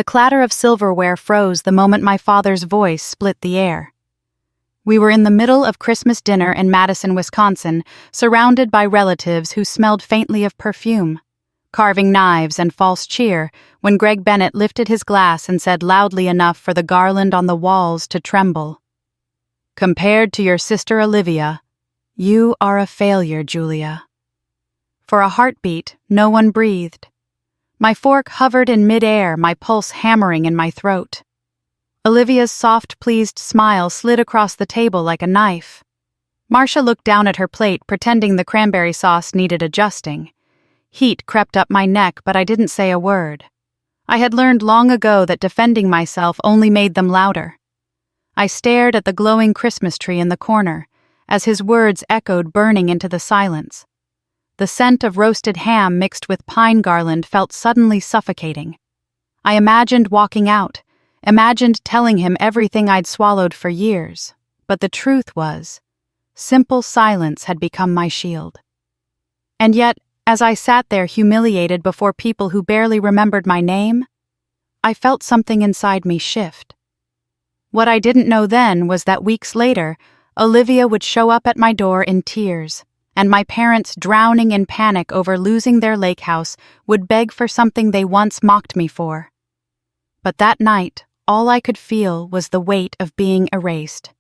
The clatter of silverware froze the moment my father's voice split the air. We were in the middle of Christmas dinner in Madison, Wisconsin, surrounded by relatives who smelled faintly of perfume, carving knives and false cheer, when Greg Bennett lifted his glass and said loudly enough for the garland on the walls to tremble, "Compared to your sister Olivia, you are a failure, Julia." For a heartbeat, no one breathed. My fork hovered in midair, my pulse hammering in my throat. Olivia's soft, pleased smile slid across the table like a knife. Marcia looked down at her plate, pretending the cranberry sauce needed adjusting. Heat crept up my neck, but I didn't say a word. I had learned long ago that defending myself only made them louder. I stared at the glowing Christmas tree in the corner, as his words echoed, burning into the silence. The scent of roasted ham mixed with pine garland felt suddenly suffocating. I imagined walking out, imagined telling him everything I'd swallowed for years, but the truth was, simple silence had become my shield. And yet, as I sat there humiliated before people who barely remembered my name, I felt something inside me shift. What I didn't know then was that weeks later, Olivia would show up at my door in tears, and my parents, drowning in panic over losing their lake house, would beg for something they once mocked me for. But that night, all I could feel was the weight of being erased.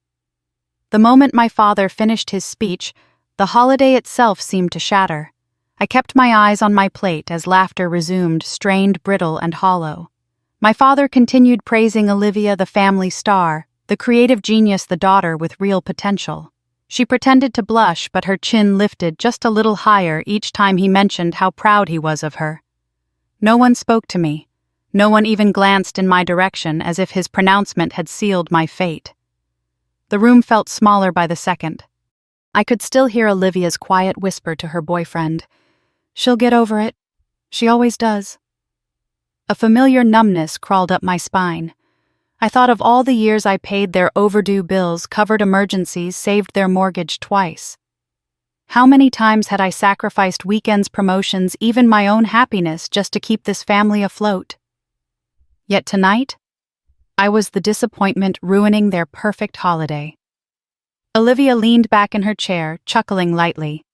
The moment my father finished his speech, the holiday itself seemed to shatter. I kept my eyes on my plate as laughter resumed, strained, brittle, and hollow. My father continued praising Olivia, the family star, the creative genius, the daughter with real potential. She pretended to blush, but her chin lifted just a little higher each time he mentioned how proud he was of her. No one spoke to me. No one even glanced in my direction, as if his pronouncement had sealed my fate. The room felt smaller by the second. I could still hear Olivia's quiet whisper to her boyfriend, "She'll get over it. She always does." A familiar numbness crawled up my spine. I thought of all the years I paid their overdue bills, covered emergencies, saved their mortgage twice. How many times had I sacrificed weekends, promotions, even my own happiness just to keep this family afloat? Yet tonight, I was the disappointment ruining their perfect holiday. Olivia leaned back in her chair, chuckling lightly.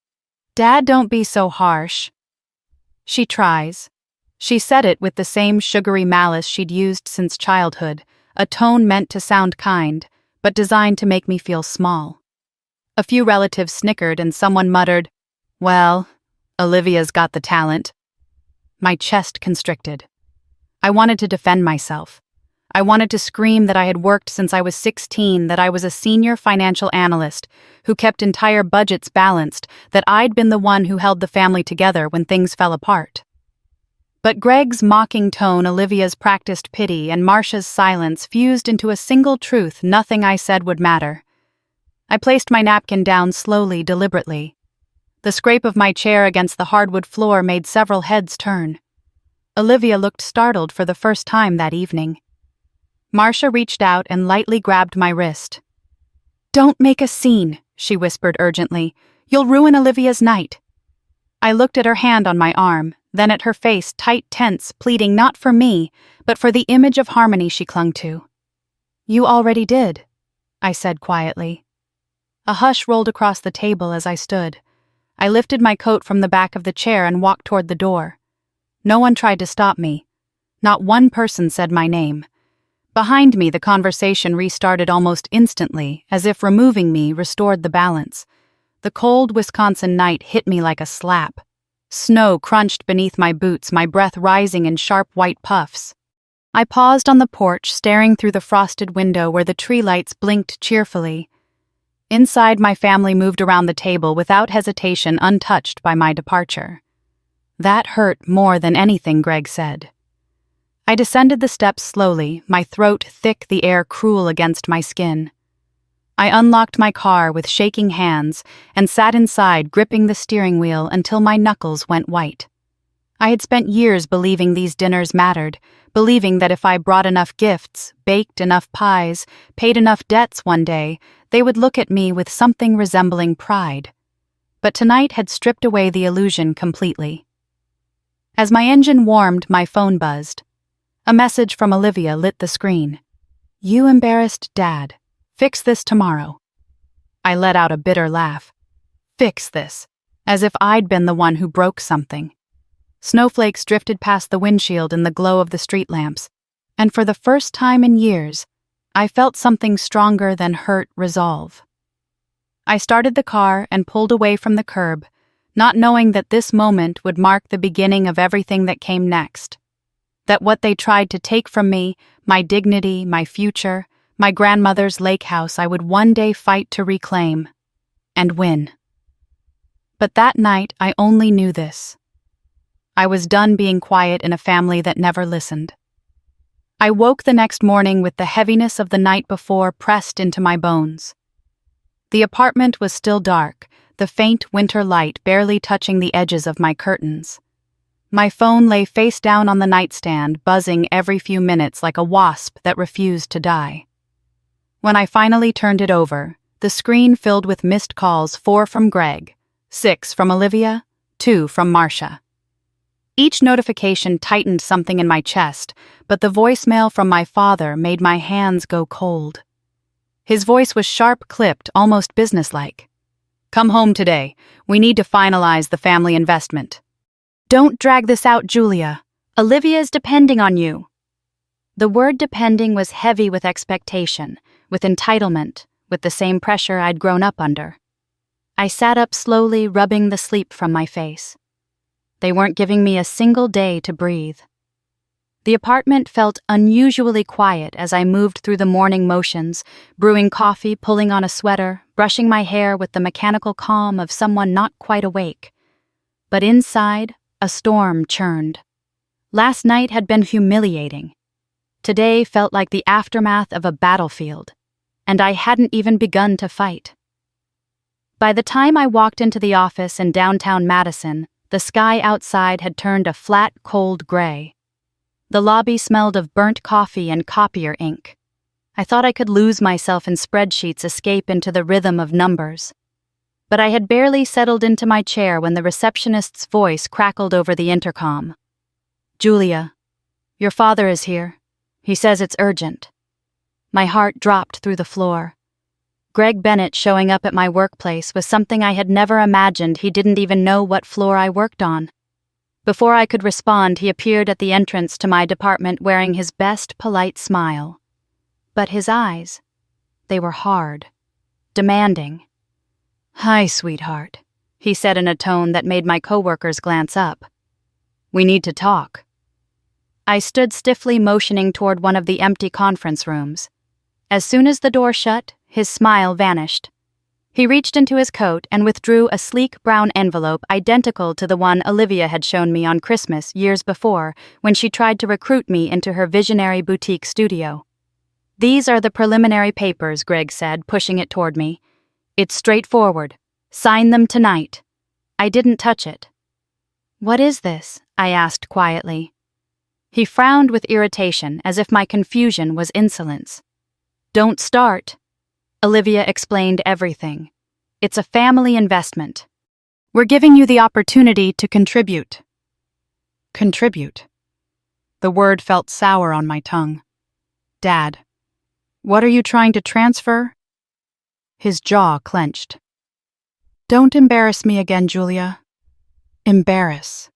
"Dad, don't be so harsh." "She tries." She said it with the same sugary malice she'd used since childhood, a tone meant to sound kind, but designed to make me feel small. A few relatives snickered and someone muttered, "Well, Olivia's got the talent." My chest constricted. I wanted to defend myself. I wanted to scream that I had worked since I was 16, that I was a senior financial analyst who kept entire budgets balanced, that I'd been the one who held the family together when things fell apart. But Greg's mocking tone, Olivia's practiced pity, and Marcia's silence fused into a single truth: nothing I said would matter. I placed my napkin down slowly, deliberately. The scrape of my chair against the hardwood floor made several heads turn. Olivia looked startled for the first time that evening. Marcia reached out and lightly grabbed my wrist. "Don't make a scene," she whispered urgently. "You'll ruin Olivia's night." I looked at her hand on my arm, then at her face, tight, tense, pleading not for me, but for the image of harmony she clung to. "You already did," I said quietly. A hush rolled across the table as I stood. I lifted my coat from the back of the chair and walked toward the door. No one tried to stop me. Not one person said my name. Behind me, the conversation restarted almost instantly, as if removing me restored the balance. The cold Wisconsin night hit me like a slap. Snow crunched beneath my boots, my breath rising in sharp white puffs. I paused on the porch, staring through the frosted window where the tree lights blinked cheerfully. Inside, my family moved around the table without hesitation, untouched by my departure. That hurt more than anything Greg said. I descended the steps slowly, my throat thick, the air cruel against my skin. I unlocked my car with shaking hands and sat inside, gripping the steering wheel until my knuckles went white. I had spent years believing these dinners mattered, believing that if I brought enough gifts, baked enough pies, paid enough debts one day, they would look at me with something resembling pride. But tonight had stripped away the illusion completely. As my engine warmed, my phone buzzed. A message from Olivia lit the screen. "You embarrassed Dad. Fix this tomorrow." I let out a bitter laugh. Fix this, as if I'd been the one who broke something. Snowflakes drifted past the windshield in the glow of the street lamps, and for the first time in years, I felt something stronger than hurt resolve. I started the car and pulled away from the curb, not knowing that this moment would mark the beginning of everything that came next. That what they tried to take from me, my dignity, my future, my grandmother's lake house, I would one day fight to reclaim and win. But that night, I only knew this. I was done being quiet in a family that never listened. I woke the next morning with the heaviness of the night before pressed into my bones. The apartment was still dark, the faint winter light barely touching the edges of my curtains. My phone lay face down on the nightstand, buzzing every few minutes like a wasp that refused to die. When I finally turned it over, the screen filled with missed calls, 4 from Greg, 6 from Olivia, 2 from Marcia. Each notification tightened something in my chest, but the voicemail from my father made my hands go cold. His voice was sharp-clipped, almost businesslike. "Come home today. We need to finalize the family investment." "Don't drag this out, Julia. Olivia is depending on you." The word depending was heavy with expectation, with entitlement, with the same pressure I'd grown up under. I sat up slowly, rubbing the sleep from my face. They weren't giving me a single day to breathe. The apartment felt unusually quiet as I moved through the morning motions, brewing coffee, pulling on a sweater, brushing my hair with the mechanical calm of someone not quite awake. But inside, a storm churned. Last night had been humiliating. Today felt like the aftermath of a battlefield, and I hadn't even begun to fight. By the time I walked into the office in downtown Madison, the sky outside had turned a flat, cold gray. The lobby smelled of burnt coffee and copier ink. I thought I could lose myself in spreadsheets, escape into the rhythm of numbers. But I had barely settled into my chair when the receptionist's voice crackled over the intercom. "Julia, your father is here. He says it's urgent." My heart dropped through the floor. Greg Bennett showing up at my workplace was something I had never imagined. He didn't even know what floor I worked on. Before I could respond, he appeared at the entrance to my department wearing his best polite smile. But his eyes, they were hard, demanding. "Hi, sweetheart," he said in a tone that made my coworkers glance up. "We need to talk." I stood stiffly, motioning toward one of the empty conference rooms. As soon as the door shut, his smile vanished. He reached into his coat and withdrew a sleek brown envelope identical to the one Olivia had shown me on Christmas years before when she tried to recruit me into her visionary boutique studio. "These are the preliminary papers," Greg said, pushing it toward me. "It's straightforward. Sign them tonight." I didn't touch it. "What is this?" I asked quietly. He frowned with irritation, as if my confusion was insolence. "Don't start." Olivia explained everything. "It's a family investment. We're giving you the opportunity to contribute." Contribute. The word felt sour on my tongue. "Dad, what are you trying to transfer?" His jaw clenched. "Don't embarrass me again, Julia." Embarrass.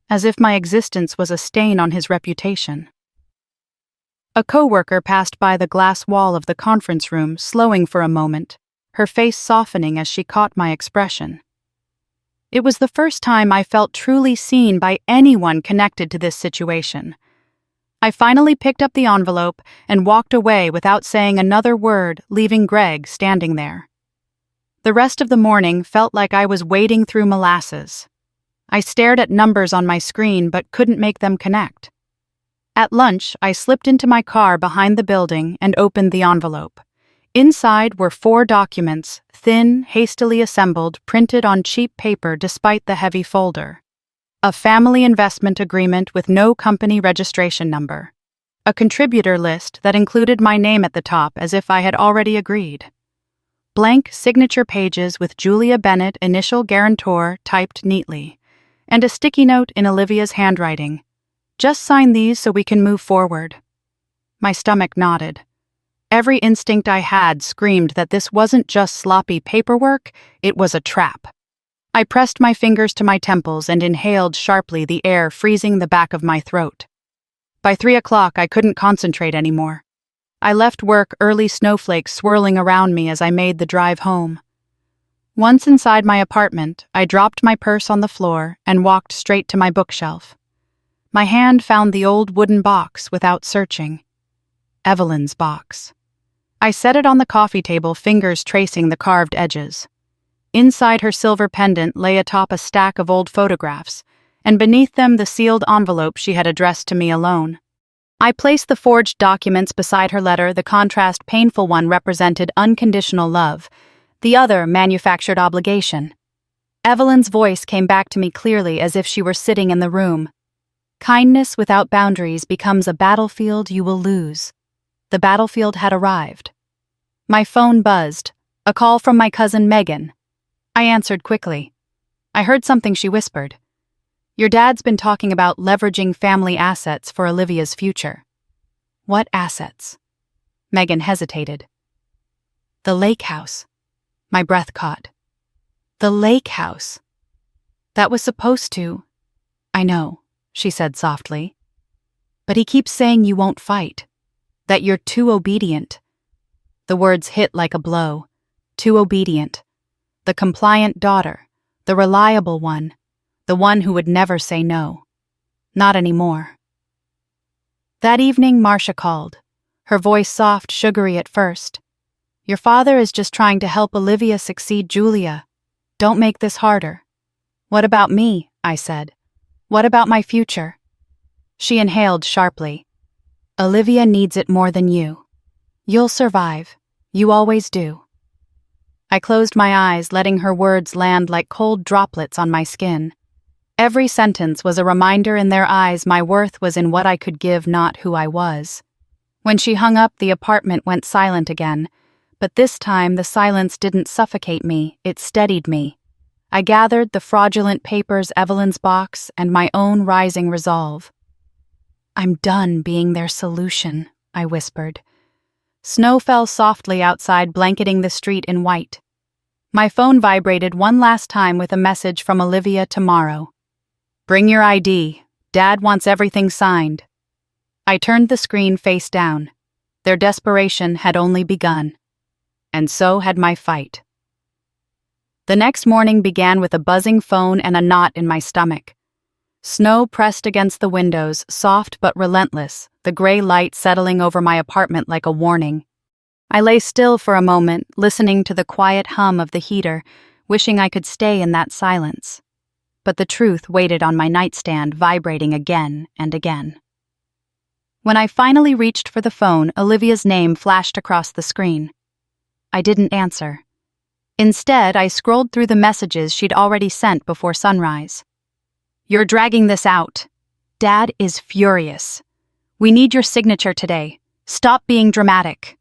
As if my existence was a stain on his reputation. A coworker passed by the glass wall of the conference room, slowing for a moment, her face softening as she caught my expression. It was the first time I felt truly seen by anyone connected to this situation. I finally picked up the envelope and walked away without saying another word, leaving Greg standing there. The rest of the morning felt like I was wading through molasses. I stared at numbers on my screen but couldn't make them connect. At lunch, I slipped into my car behind the building and opened the envelope. Inside were 4 documents, thin, hastily assembled, printed on cheap paper despite the heavy folder. A family investment agreement with no company registration number. A contributor list that included my name at the top as if I had already agreed. Blank signature pages with Julia Bennett, initial guarantor, typed neatly. And a sticky note in Olivia's handwriting. Just sign these so we can move forward. My stomach nodded. Every instinct I had screamed that this wasn't just sloppy paperwork, it was a trap. I pressed my fingers to my temples and inhaled sharply, the air freezing the back of my throat. By 3 o'clock, I couldn't concentrate anymore. I left work, early snowflakes swirling around me as I made the drive home. Once inside my apartment, I dropped my purse on the floor and walked straight to my bookshelf. My hand found the old wooden box without searching. Evelyn's box. I set it on the coffee table, fingers tracing the carved edges. Inside her silver pendant lay atop a stack of old photographs, and beneath them the sealed envelope she had addressed to me alone. I placed the forged documents beside her letter. The contrast painful one represented unconditional love, the other manufactured obligation. Evelyn's voice came back to me clearly, as if she were sitting in the room. Kindness without boundaries becomes a battlefield you will lose. The battlefield had arrived. My phone buzzed, a call from my cousin Megan. I answered quickly. I heard something she whispered. Your dad's been talking about leveraging family assets for Olivia's future. What assets? Megan hesitated. The lake house. My breath caught. The lake house. That was supposed to. I know, she said softly. But he keeps saying you won't fight. That you're too obedient. The words hit like a blow. Too obedient. The compliant daughter. The reliable one. The one who would never say no. Not anymore. That evening, Marcia called. Her voice soft, sugary at first. Your father is just trying to help Olivia succeed, Julia. Don't make this harder. What about me? I said. What about my future? She inhaled sharply. Olivia needs it more than you. You'll survive. You always do. I closed my eyes, letting her words land like cold droplets on my skin. Every sentence was a reminder in their eyes my worth was in what I could give, not who I was. When she hung up, the apartment went silent again, but this time the silence didn't suffocate me, it steadied me. I gathered the fraudulent papers, Evelyn's box, and my own rising resolve. I'm done being their solution, I whispered. Snow fell softly outside, blanketing the street in white. My phone vibrated one last time with a message from Olivia tomorrow. Bring your ID. Dad wants everything signed. I turned the screen face down. Their desperation had only begun. And so had my fight. The next morning began with a buzzing phone and a knot in my stomach. Snow pressed against the windows, soft but relentless, the gray light settling over my apartment like a warning. I lay still for a moment, listening to the quiet hum of the heater, wishing I could stay in that silence. But the truth waited on my nightstand, vibrating again and again. When I finally reached for the phone, Olivia's name flashed across the screen. I didn't answer. Instead, I scrolled through the messages she'd already sent before sunrise. You're dragging this out. Dad is furious. We need your signature today. Stop being dramatic.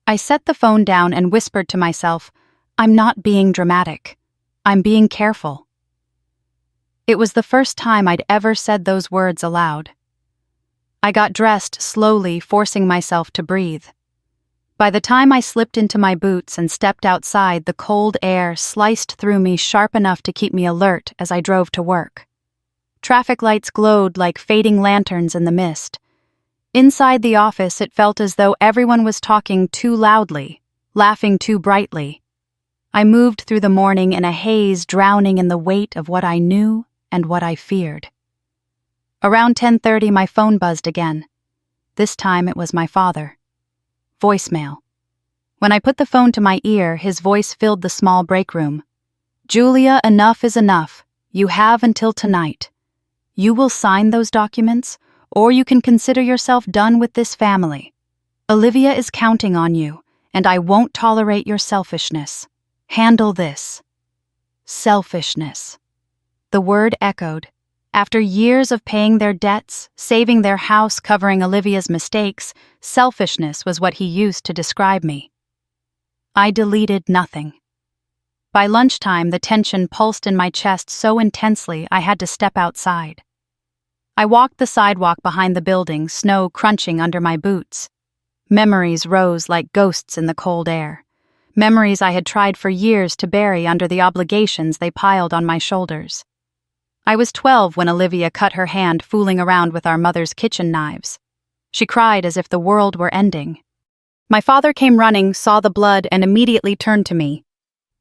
I set the phone down and whispered to myself, I'm not being dramatic. I'm being careful. It was the first time I'd ever said those words aloud. I got dressed slowly, forcing myself to breathe. By the time I slipped into my boots and stepped outside, the cold air sliced through me sharp enough to keep me alert as I drove to work. Traffic lights glowed like fading lanterns in the mist. Inside the office, it felt as though everyone was talking too loudly, laughing too brightly. I moved through the morning in a haze, drowning in the weight of what I knew and what I feared. Around 10:30, my phone buzzed again. This time it was my father. Voicemail. When I put the phone to my ear, his voice filled the small break room. Julia, enough is enough. You have until tonight. You will sign those documents, or you can consider yourself done with this family. Olivia is counting on you, and I won't tolerate your selfishness. Handle this. Selfishness. The word echoed. After years of paying their debts, saving their house, covering Olivia's mistakes, selfishness was what he used to describe me. I deleted nothing. By lunchtime, the tension pulsed in my chest so intensely I had to step outside. I walked the sidewalk behind the building, snow crunching under my boots. Memories rose like ghosts in the cold air. Memories I had tried for years to bury under the obligations they piled on my shoulders. I was 12 when Olivia cut her hand fooling around with our mother's kitchen knives. She cried as if the world were ending. My father came running, saw the blood, and immediately turned to me.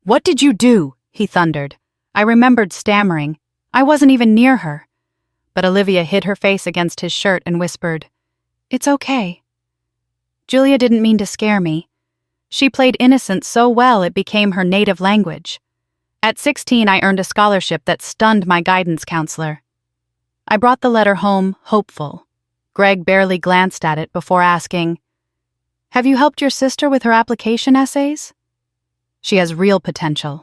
"What did you do?" he thundered. I remembered stammering. I wasn't even near her. But Olivia hid her face against his shirt and whispered, "It's okay." Julia didn't mean to scare me. She played innocent so well it became her native language. At 16, I earned a scholarship that stunned my guidance counselor. I brought the letter home, hopeful. Greg barely glanced at it before asking, "Have you helped your sister with her application essays?" "She has real potential."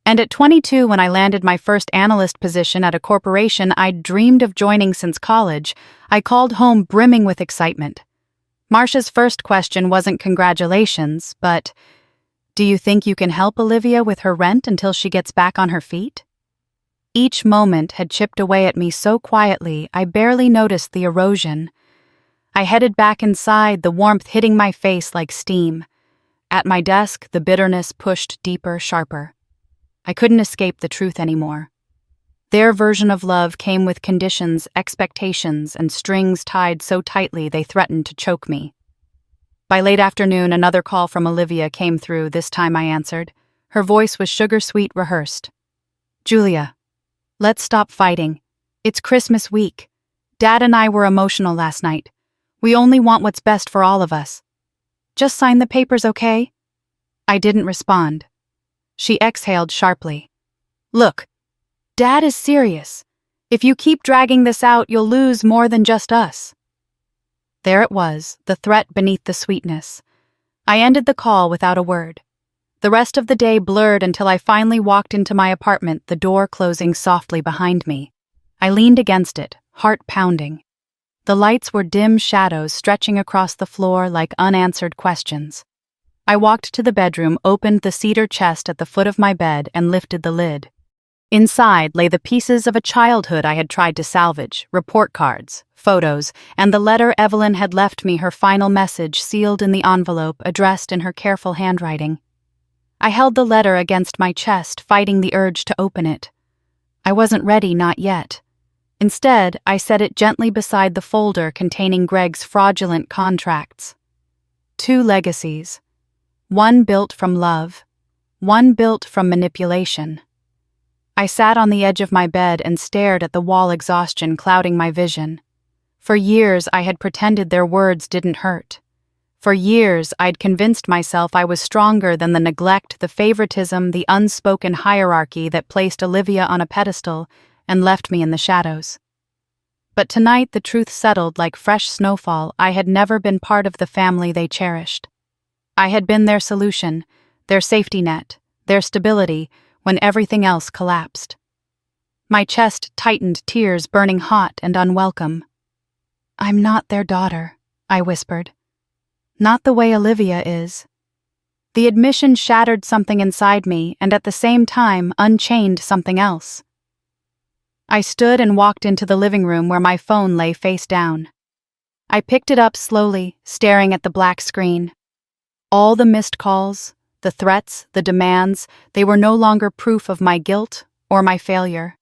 And at 22, when I landed my first analyst position at a corporation I'd dreamed of joining since college, I called home brimming with excitement. Marcia's first question wasn't congratulations, but, "Do you think you can help Olivia with her rent until she gets back on her feet?" Each moment had chipped away at me so quietly I barely noticed the erosion. I headed back inside, the warmth hitting my face like steam. At my desk, the bitterness pushed deeper, sharper. I couldn't escape the truth anymore. Their version of love came with conditions, expectations, and strings tied so tightly they threatened to choke me. By late afternoon, another call from Olivia came through. This time I answered. Her voice was sugar-sweet, rehearsed. "Julia, let's stop fighting. It's Christmas week. Dad and I were emotional last night. We only want what's best for all of us. Just sign the papers, okay?" I didn't respond. She exhaled sharply. "Look, Dad is serious. If you keep dragging this out, you'll lose more than just us." There it was, the threat beneath the sweetness. I ended the call without a word. The rest of the day blurred until I finally walked into my apartment, the door closing softly behind me. I leaned against it, heart pounding. The lights were dim shadows stretching across the floor like unanswered questions. I walked to the bedroom, opened the cedar chest at the foot of my bed, and lifted the lid. Inside lay the pieces of a childhood I had tried to salvage, report cards, photos, and the letter Evelyn had left me, her final message sealed in the envelope, addressed in her careful handwriting. I held the letter against my chest, fighting the urge to open it. I wasn't ready, not yet. Instead, I set it gently beside the folder containing Greg's fraudulent contracts. 2 legacies. One built from love, one built from manipulation. I sat on the edge of my bed and stared at the wall, exhaustion clouding my vision. For years, I had pretended their words didn't hurt. For years, I'd convinced myself I was stronger than the neglect, the favoritism, the unspoken hierarchy that placed Olivia on a pedestal and left me in the shadows. But tonight, the truth settled like fresh snowfall. I had never been part of the family they cherished. I had been their solution, their safety net, their stability, when everything else collapsed. My chest tightened, tears burning hot and unwelcome. "I'm not their daughter," I whispered. "Not the way Olivia is." The admission shattered something inside me and at the same time unchained something else. I stood and walked into the living room where my phone lay face down. I picked it up slowly, staring at the black screen. All the missed calls, the threats, the demands, they were no longer proof of my guilt or my failure.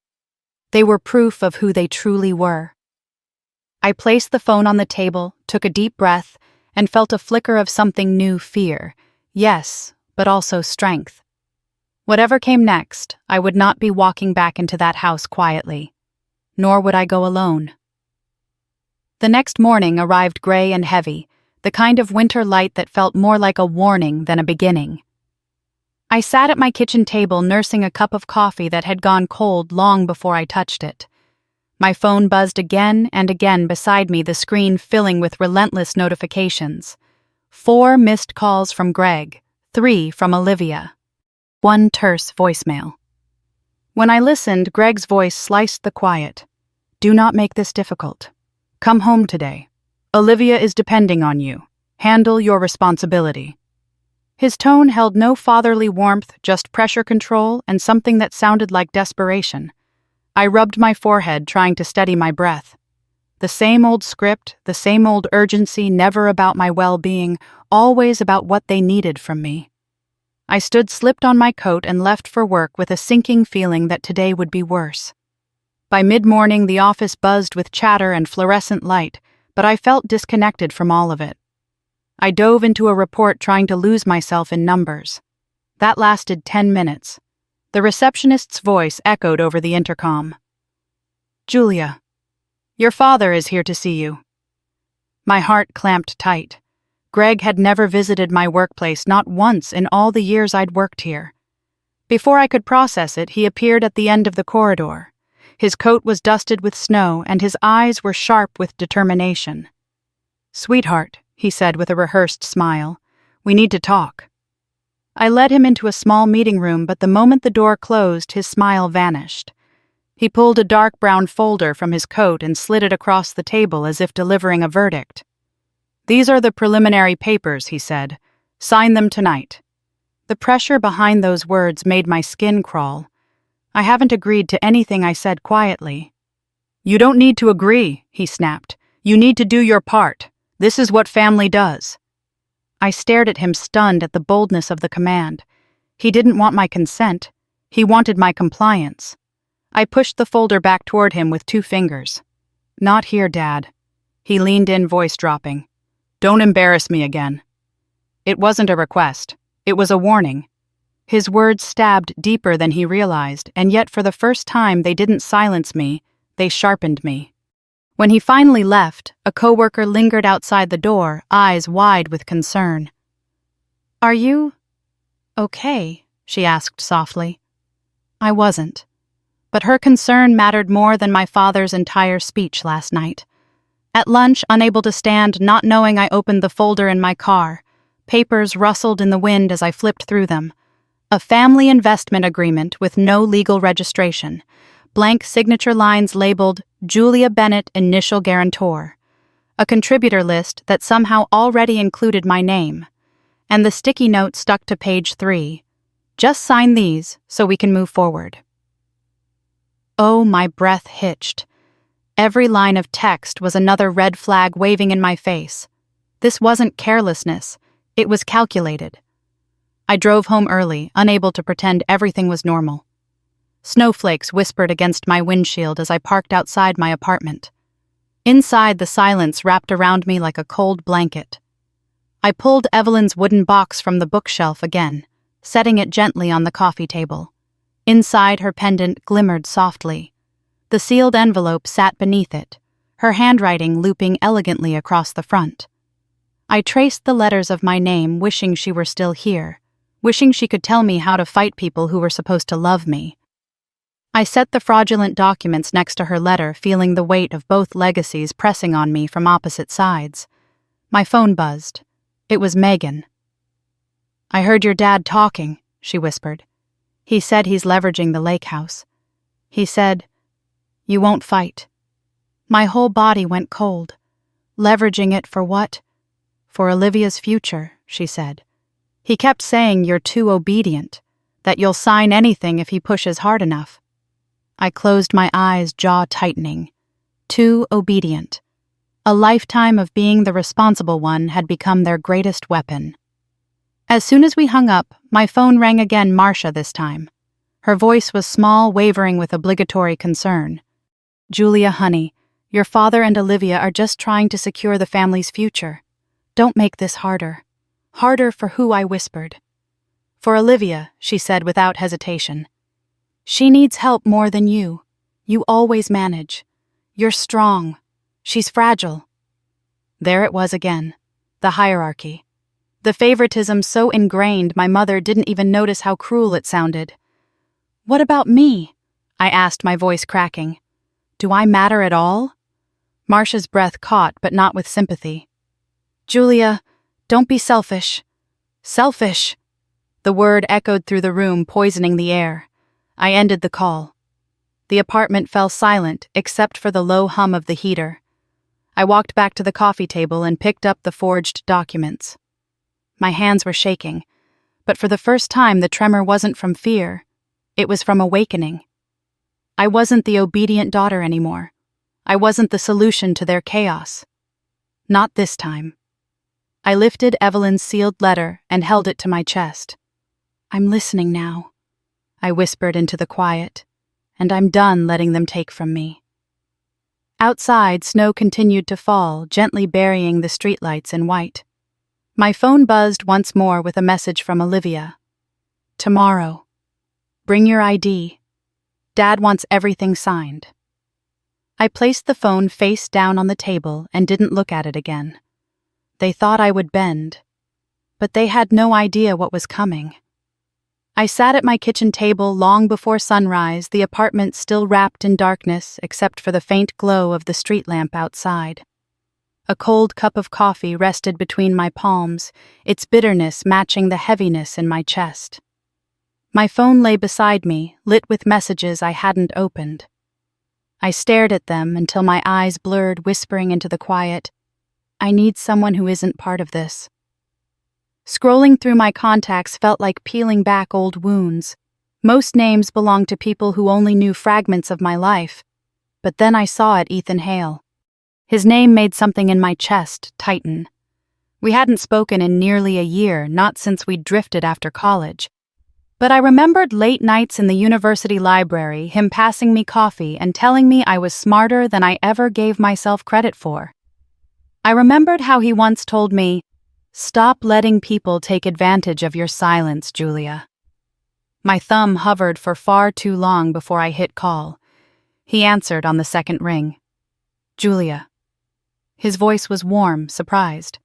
They were proof of who they truly were. I placed the phone on the table, took a deep breath, and felt a flicker of something new, fear. Yes, but also strength. Whatever came next, I would not be walking back into that house quietly. Nor would I go alone. The next morning arrived gray and heavy, the kind of winter light that felt more like a warning than a beginning. I sat at my kitchen table nursing a cup of coffee that had gone cold long before I touched it. My phone buzzed again and again beside me, the screen filling with relentless notifications. 4 missed calls from Greg, 3 from Olivia. 1 terse voicemail. When I listened, Greg's voice sliced the quiet. "Do not make this difficult. Come home today. Olivia is depending on you. Handle your responsibility." His tone held no fatherly warmth, just pressure control and something that sounded like desperation. I rubbed my forehead, trying to steady my breath. The same old script, the same old urgency, never about my well-being, always about what they needed from me. I slipped on my coat and left for work with a sinking feeling that today would be worse. By mid-morning, the office buzzed with chatter and fluorescent light, but I felt disconnected from all of it. I dove into a report trying to lose myself in numbers. That lasted 10 minutes. The receptionist's voice echoed over the intercom. "Julia, your father is here to see you." My heart clamped tight. Greg had never visited my workplace, not once in all the years I'd worked here. Before I could process it, he appeared at the end of the corridor. His coat was dusted with snow, and his eyes were sharp with determination. "Sweetheart," he said with a rehearsed smile, "we need to talk." I led him into a small meeting room, but the moment the door closed, his smile vanished. He pulled a dark brown folder from his coat and slid it across the table as if delivering a verdict. "These are the preliminary papers," he said. "Sign them tonight." The pressure behind those words made my skin crawl. I haven't agreed to anything, I said quietly. "You don't need to agree," he snapped. "You need to do your part. This is what family does." I stared at him, stunned at the boldness of the command. He didn't want my consent. He wanted my compliance. I pushed the folder back toward him with 2 fingers. "Not here, Dad." He leaned in, voice dropping. "Don't embarrass me again." It wasn't a request. It was a warning. His words stabbed deeper than he realized, and yet for the first time they didn't silence me, they sharpened me. When he finally left, a coworker lingered outside the door, eyes wide with concern. "Are you okay?" she asked softly. I wasn't. But her concern mattered more than my father's entire speech last night. At lunch, unable to stand, not knowing, I opened the folder in my car. Papers rustled in the wind as I flipped through them. A family investment agreement with no legal registration. Blank signature lines labeled Julia Bennett, initial guarantor. A contributor list that somehow already included my name. And the sticky note stuck to page 3. "Just sign these so we can move forward." Oh, my breath hitched. Every line of text was another red flag waving in my face. This wasn't carelessness. It was calculated. I drove home early, unable to pretend everything was normal. Snowflakes whispered against my windshield as I parked outside my apartment. Inside, the silence wrapped around me like a cold blanket. I pulled Evelyn's wooden box from the bookshelf again, setting it gently on the coffee table. Inside, her pendant glimmered softly. The sealed envelope sat beneath it, her handwriting looping elegantly across the front. I traced the letters of my name, wishing she were still here, wishing she could tell me how to fight people who were supposed to love me. I set the fraudulent documents next to her letter, feeling the weight of both legacies pressing on me from opposite sides. My phone buzzed. It was Megan. "I heard your dad talking," she whispered. "He said he's leveraging the lake house. He said, you won't fight." My whole body went cold. "Leveraging it for what?" "For Olivia's future," she said. "He kept saying you're too obedient, that you'll sign anything if he pushes hard enough." I closed my eyes, jaw tightening. Too obedient. A lifetime of being the responsible one had become their greatest weapon. As soon as we hung up, my phone rang again, Marcia this time. Her voice was small, wavering with obligatory concern. "Julia, honey, your father and Olivia are just trying to secure the family's future. Don't make this harder." "Harder for who?" I whispered. "For Olivia," she said without hesitation. "She needs help more than you. You always manage. You're strong. She's fragile." There it was again. The hierarchy. The favoritism so ingrained my mother didn't even notice how cruel it sounded. "What about me?" I asked, my voice cracking. "Do I matter at all?" Marcia's breath caught, but not with sympathy. "Julia, don't be selfish." "Selfish!" The word echoed through the room, poisoning the air. I ended the call. The apartment fell silent, except for the low hum of the heater. I walked back to the coffee table and picked up the forged documents. My hands were shaking, but for the first time the tremor wasn't from fear. It was from awakening. I wasn't the obedient daughter anymore. I wasn't the solution to their chaos. Not this time. I lifted Evelyn's sealed letter and held it to my chest. "I'm listening now," I whispered into the quiet, "and I'm done letting them take from me." Outside, snow continued to fall, gently burying the streetlights in white. My phone buzzed once more with a message from Olivia. "Tomorrow. Bring your ID. Dad wants everything signed." I placed the phone face down on the table and didn't look at it again. They thought I would bend, but they had no idea what was coming. I sat at my kitchen table long before sunrise, the apartment still wrapped in darkness except for the faint glow of the street lamp outside. A cold cup of coffee rested between my palms, its bitterness matching the heaviness in my chest. My phone lay beside me, lit with messages I hadn't opened. I stared at them until my eyes blurred, whispering into the quiet, "I need someone who isn't part of this." Scrolling through my contacts felt like peeling back old wounds. Most names belonged to people who only knew fragments of my life. But then I saw it, Ethan Hale. His name made something in my chest tighten. We hadn't spoken in nearly a year, not since we'd drifted after college. But I remembered late nights in the university library, him passing me coffee and telling me I was smarter than I ever gave myself credit for. I remembered how he once told me, "Stop letting people take advantage of your silence, Julia." My thumb hovered for far too long before I hit call. He answered on the second ring. "Julia." His voice was warm, surprised.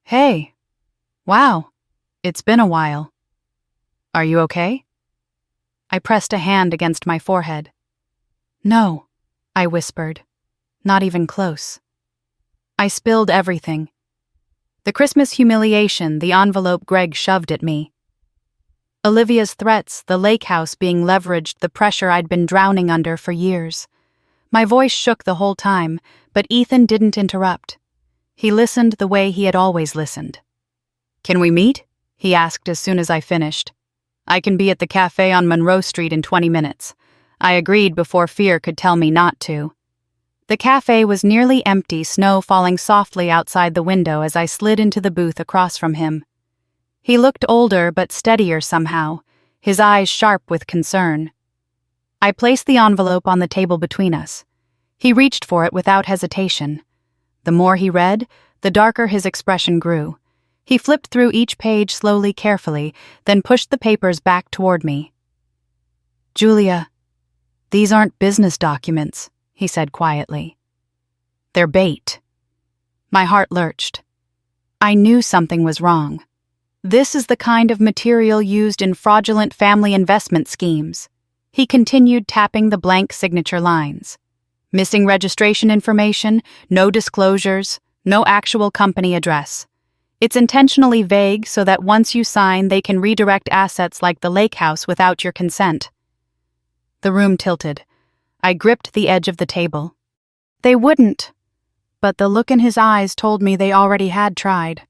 "Hey. Wow. It's been a while. Are you okay?" I pressed a hand against my forehead. "No," I whispered. "Not even close." I spilled everything. The Christmas humiliation, the envelope Greg shoved at me. Olivia's threats, the lake house being leveraged, the pressure I'd been drowning under for years. My voice shook the whole time, but Ethan didn't interrupt. He listened the way he had always listened. "Can we meet?" he asked as soon as I finished. "I can be at the cafe on Monroe Street in 20 minutes. I agreed before fear could tell me not to. The cafe was nearly empty, snow falling softly outside the window as I slid into the booth across from him. He looked older but steadier somehow, his eyes sharp with concern. I placed the envelope on the table between us. He reached for it without hesitation. The more he read, the darker his expression grew. He flipped through each page slowly, carefully, then pushed the papers back toward me. "Julia, these aren't business documents," he said quietly. "They're bait." My heart lurched. I knew something was wrong. This is the kind of material used in fraudulent family investment schemes. He continued tapping the blank signature lines. Missing registration information, no disclosures, no actual company address. It's intentionally vague so that once you sign, they can redirect assets like the lake house without your consent. The room tilted. I gripped the edge of the table. They wouldn't. But the look in his eyes told me they already had tried.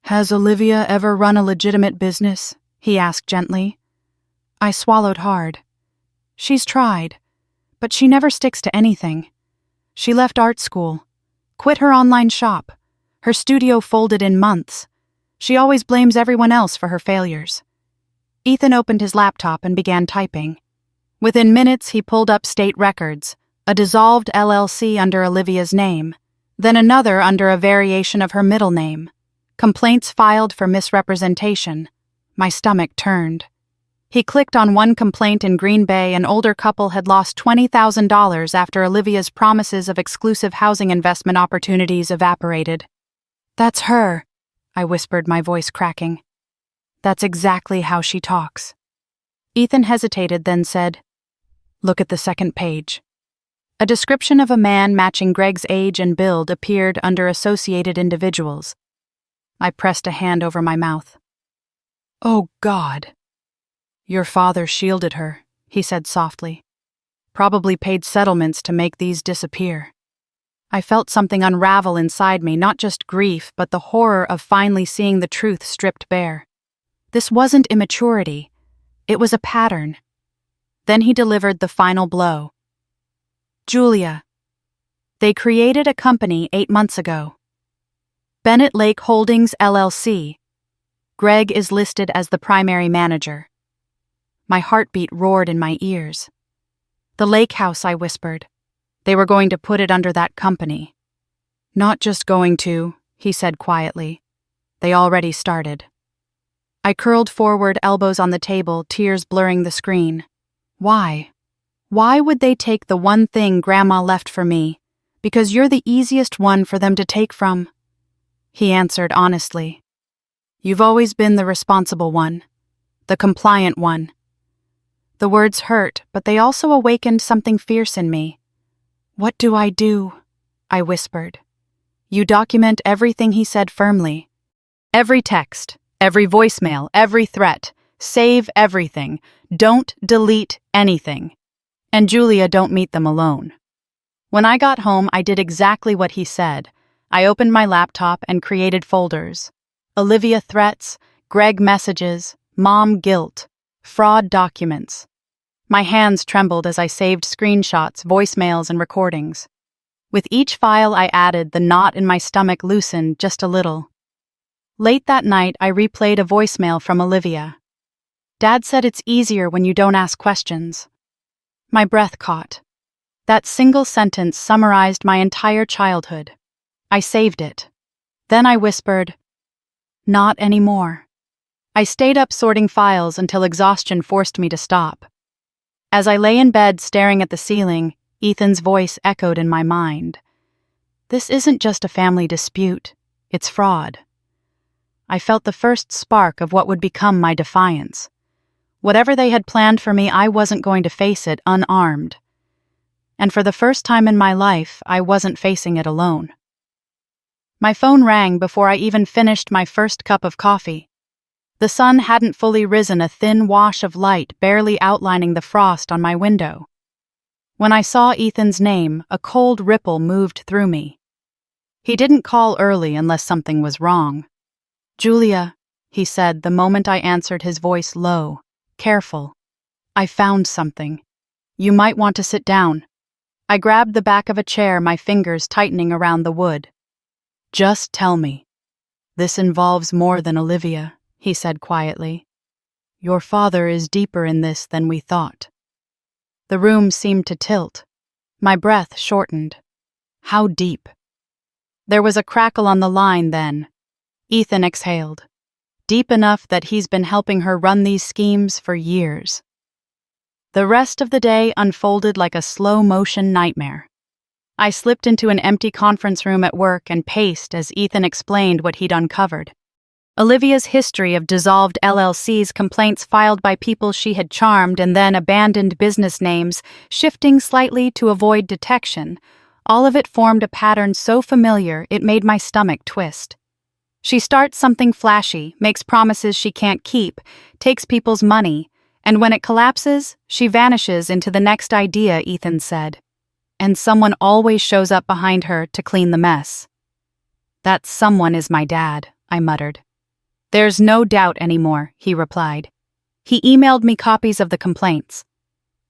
"Has Olivia ever run a legitimate business?" he asked gently. I swallowed hard. "She's tried, but she never sticks to anything. She left art school, quit her online shop. Her studio folded in months. She always blames everyone else for her failures." Ethan opened his laptop and began typing. Within minutes, he pulled up state records, a dissolved LLC under Olivia's name, then another under a variation of her middle name. Complaints filed for misrepresentation. My stomach turned. He clicked on one complaint in Green Bay. An older couple had lost $20,000 after Olivia's promises of exclusive housing investment opportunities evaporated. "That's her," I whispered, my voice cracking. "That's exactly how she talks." Ethan hesitated, then said, "Look at the second page." A description of a man matching Greg's age and build appeared under associated individuals. I pressed a hand over my mouth. "Oh, God." "Your father shielded her," he said softly. "Probably paid settlements to make these disappear." I felt something unravel inside me, not just grief, but the horror of finally seeing the truth stripped bare. This wasn't immaturity. It was a pattern. Then he delivered the final blow. "Julia, They created a company 8 months ago. Bennett Lake Holdings, LLC. Greg is listed as the primary manager. My heartbeat roared in my ears. The lake house, I whispered. They were going to put it under that company. Not just going to, he said quietly. They already started. I curled forward, elbows on the table, tears blurring the screen. Why? Why would they take the one thing Grandma left for me? Because you're the easiest one for them to take from. He answered honestly. You've always been the responsible one, the compliant one. The words hurt, but they also awakened something fierce in me. What do? I whispered. You document everything, he said firmly. Every text, every voicemail, every threat. Save everything. Don't delete anything. And Julia, don't meet them alone. When I got home, I did exactly what he said. I opened my laptop and created folders. Olivia threats, Greg messages, Mom guilt, fraud documents. My hands trembled as I saved screenshots, voicemails, and recordings. With each file I added, the knot in my stomach loosened just a little. Late that night, I replayed a voicemail from Olivia. Dad said it's easier when you don't ask questions. My breath caught. That single sentence summarized my entire childhood. I saved it. Then I whispered, not anymore. I stayed up sorting files until exhaustion forced me to stop. As I lay in bed staring at the ceiling, Ethan's voice echoed in my mind. This isn't just a family dispute, it's fraud. I felt the first spark of what would become my defiance. Whatever they had planned for me, I wasn't going to face it unarmed. And for the first time in my life, I wasn't facing it alone. My phone rang before I even finished my first cup of coffee. The sun hadn't fully risen, a thin wash of light barely outlining the frost on my window. When I saw Ethan's name, a cold ripple moved through me. He didn't call early unless something was wrong. Julia, he said the moment I answered, his voice low, careful. I found something. You might want to sit down. I grabbed the back of a chair, my fingers tightening around the wood. Just tell me. This involves more than Olivia, he said quietly. Your father is deeper in this than we thought. The room seemed to tilt. My breath shortened. How deep? There was a crackle on the line then. Ethan exhaled. Deep enough that he's been helping her run these schemes for years. The rest of the day unfolded like a slow-motion nightmare. I slipped into an empty conference room at work and paced as Ethan explained what he'd uncovered. Olivia's history of dissolved LLCs, complaints filed by people she had charmed and then abandoned business names, shifting slightly to avoid detection, all of it formed a pattern so familiar it made my stomach twist. She starts something flashy, makes promises she can't keep, takes people's money, and when it collapses, she vanishes into the next idea, Ethan said. And someone always shows up behind her to clean the mess. That someone is my dad, I muttered. There's no doubt anymore, he replied. He emailed me copies of the complaints.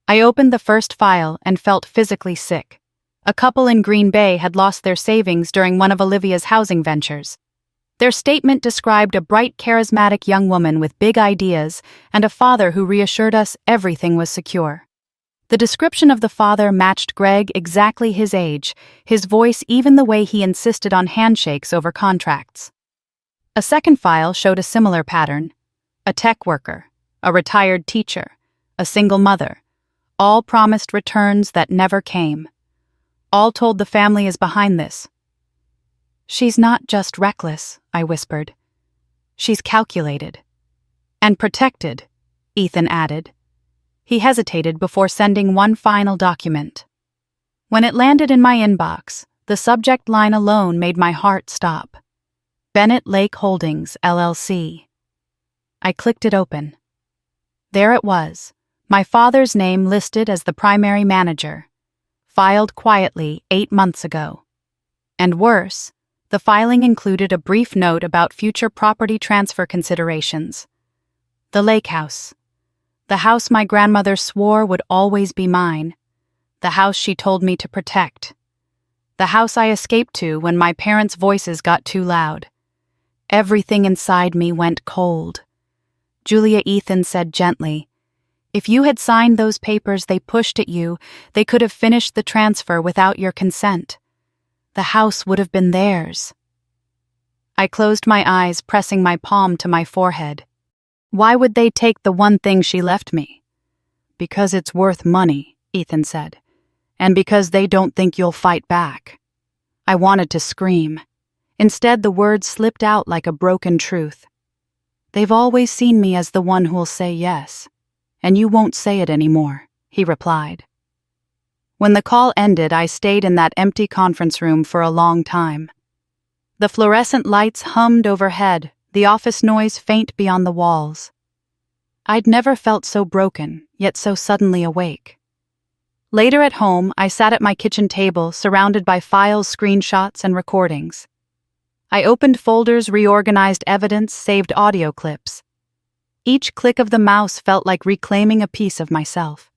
I opened the first file and felt physically sick. A couple in Green Bay had lost their savings during one of Olivia's housing ventures. Their statement described a bright, charismatic young woman with big ideas and a father who reassured us everything was secure. The description of the father matched Greg exactly his age, his voice, even the way he insisted on handshakes over contracts. A second file showed a similar pattern. A tech worker, a retired teacher, a single mother, all promised returns that never came. All told the family is behind this. She's not just reckless, I whispered. She's calculated. And protected, Ethan added. He hesitated before sending one final document. When it landed in my inbox, the subject line alone made my heart stop. Bennett Lake Holdings, LLC. I clicked it open. There it was, my father's name listed as the primary manager, filed quietly 8 months ago. And worse, the filing included a brief note about future property transfer considerations. The lake house. The house my grandmother swore would always be mine. The house she told me to protect. The house I escaped to when my parents' voices got too loud. Everything inside me went cold. Julia Ethan said gently, "If you had signed those papers they pushed at you, they could have finished the transfer without your consent. The house would have been theirs." I closed my eyes, pressing my palm to my forehead. Why would they take the one thing she left me? "Because it's worth money," Ethan said, "and because they don't think you'll fight back." I wanted to scream. Instead, the words slipped out like a broken truth. "They've always seen me as the one who'll say yes, and you won't say it anymore," he replied. When the call ended, I stayed in that empty conference room for a long time. The fluorescent lights hummed overhead, the office noise faint beyond the walls. I'd never felt so broken, yet so suddenly awake. Later at home, I sat at my kitchen table, surrounded by files, screenshots, and recordings. I opened folders, reorganized evidence, saved audio clips. Each click of the mouse felt like reclaiming a piece of myself.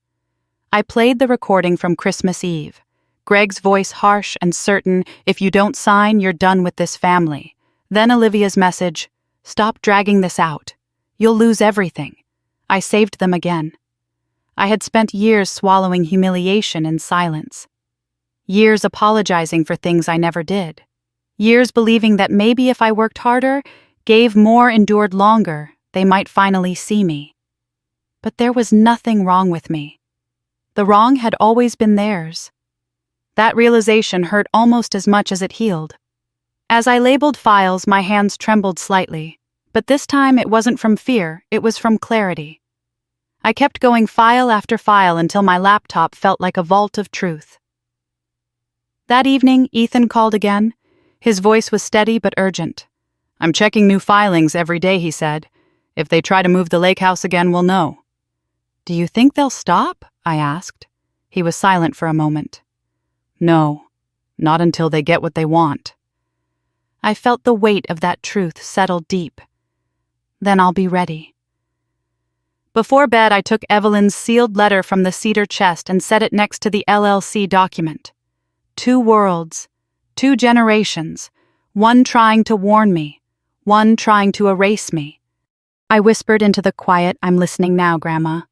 I played the recording from Christmas Eve. Greg's voice harsh and certain, "If you don't sign, you're done with this family." Then Olivia's message, "Stop dragging this out. You'll lose everything." I saved them again. I had spent years swallowing humiliation in silence. Years apologizing for things I never did. Years believing that maybe if I worked harder, gave more, endured longer, they might finally see me. But there was nothing wrong with me. The wrong had always been theirs. That realization hurt almost as much as it healed. As I labeled files, my hands trembled slightly, but this time it wasn't from fear, it was from clarity. I kept going file after file until my laptop felt like a vault of truth. That evening, Ethan called again. His voice was steady but urgent. "I'm checking new filings every day," he said. "If they try to move the lake house again, we'll know." "Do you think they'll stop?" I asked. He was silent for a moment. "No, not until they get what they want." I felt the weight of that truth settle deep. Then I'll be ready. Before bed, I took Evelyn's sealed letter from the cedar chest and set it next to the LLC document. 2 worlds, 2 generations, one trying to warn me, one trying to erase me. I whispered into the quiet, "I'm listening now, Grandma."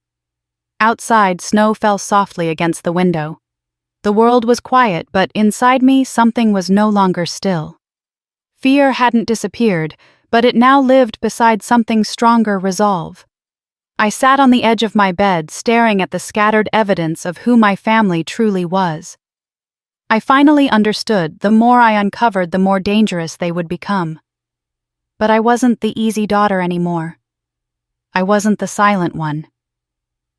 Outside, snow fell softly against the window. The world was quiet, but inside me, something was no longer still. Fear hadn't disappeared, but it now lived beside something stronger, resolve. I sat on the edge of my bed, staring at the scattered evidence of who my family truly was. I finally understood, the more I uncovered, the more dangerous they would become. But I wasn't the easy daughter anymore. I wasn't the silent one.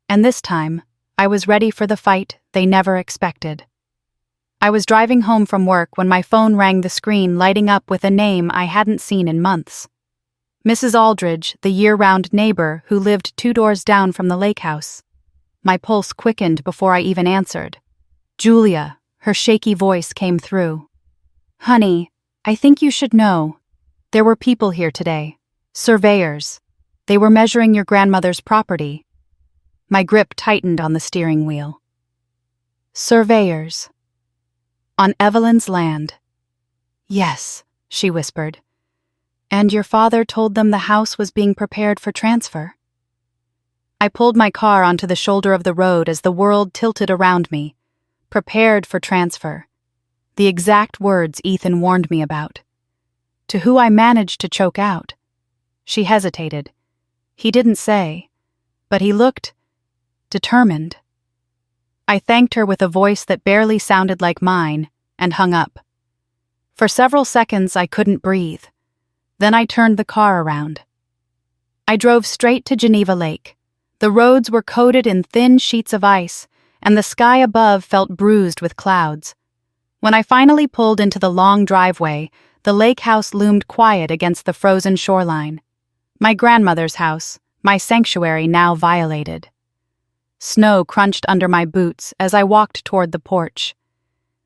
And this time, I was ready for the fight they never expected. I was driving home from work when my phone rang, the screen lighting up with a name I hadn't seen in months. Mrs. Aldridge, the year-round neighbor who lived 2 doors down from the lake house. My pulse quickened before I even answered. "Julia," her shaky voice came through. "Honey, I think you should know. There were people here today. Surveyors. They were measuring your grandmother's property." My grip tightened on the steering wheel. Surveyors. On Evelyn's land. "Yes," she whispered. "And your father told them the house was being prepared for transfer?" I pulled my car onto the shoulder of the road as the world tilted around me. Prepared for transfer. The exact words Ethan warned me about. To who I managed to choke out. She hesitated. He didn't say, but he looked determined. I thanked her with a voice that barely sounded like mine, and hung up. For several seconds I couldn't breathe. Then I turned the car around. I drove straight to Geneva Lake. The roads were coated in thin sheets of ice, and the sky above felt bruised with clouds. When I finally pulled into the long driveway, the lake house loomed quiet against the frozen shoreline. My grandmother's house, my sanctuary now violated. Snow crunched under my boots as I walked toward the porch.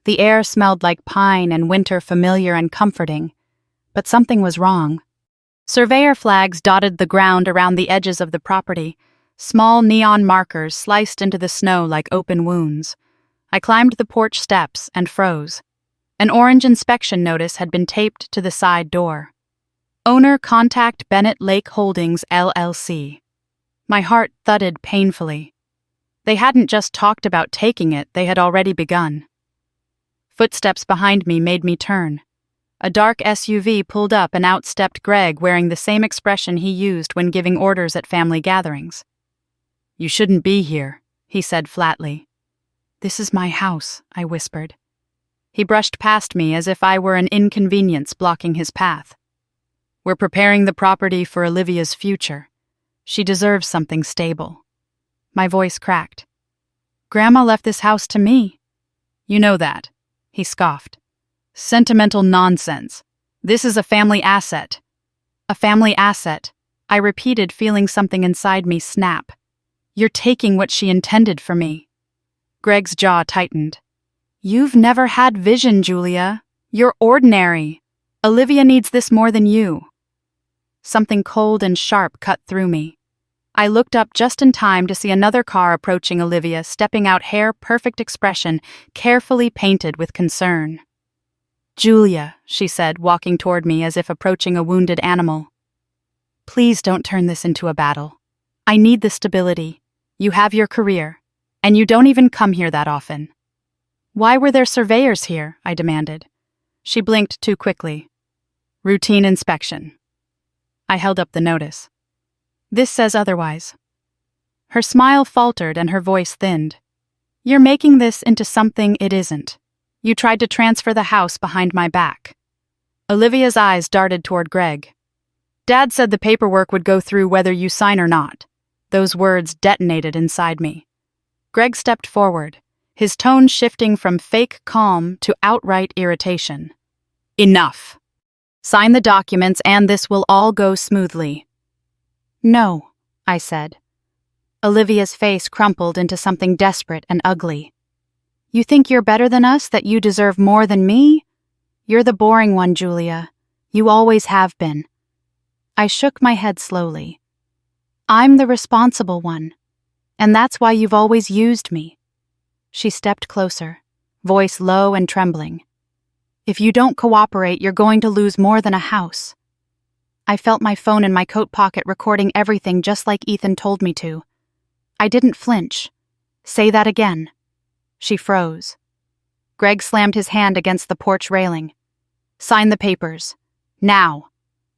The air smelled like pine and winter, familiar and comforting, but something was wrong. Surveyor flags dotted the ground around the edges of the property, small neon markers sliced into the snow like open wounds. I climbed the porch steps and froze. An orange inspection notice had been taped to the side door. Owner contact Bennett Lake Holdings, LLC. My heart thudded painfully. They hadn't just talked about taking it, they had already begun. Footsteps behind me made me turn. A dark SUV pulled up and out stepped Greg, wearing the same expression he used when giving orders at family gatherings. "You shouldn't be here," he said flatly. "This is my house," I whispered. He brushed past me as if I were an inconvenience blocking his path. "We're preparing the property for Olivia's future. She deserves something stable." My voice cracked. "Grandma left this house to me." "You know that," he scoffed. "Sentimental nonsense. This is a family asset." "A family asset," I repeated, feeling something inside me snap. "You're taking what she intended for me." Greg's jaw tightened. "You've never had vision, Julia. You're ordinary. Olivia needs this more than you." Something cold and sharp cut through me. I looked up just in time to see another car approaching Olivia, stepping out, hair-perfect expression, carefully painted with concern. "Julia," she said, walking toward me as if approaching a wounded animal. "Please don't turn this into a battle. I need the stability. You have your career, and you don't even come here that often." "Why were there surveyors here?" I demanded. She blinked too quickly. "Routine inspection." I held up the notice. "This says otherwise." Her smile faltered and her voice thinned. "You're making this into something it isn't. You tried to transfer the house behind my back." Olivia's eyes darted toward Greg. "Dad said the paperwork would go through whether you sign or not." Those words detonated inside me. Greg stepped forward, his tone shifting from fake calm to outright irritation. "Enough. Sign the documents and this will all go smoothly." "No," I said. Olivia's face crumpled into something desperate and ugly. "You think you're better than us, that you deserve more than me? You're the boring one, Julia. You always have been." I shook my head slowly. "I'm the responsible one, and that's why you've always used me." She stepped closer, voice low and trembling. "If you don't cooperate, you're going to lose more than a house." I felt my phone in my coat pocket recording everything just like Ethan told me to. I didn't flinch. "Say that again." She froze. Greg slammed his hand against the porch railing. "Sign the papers. Now.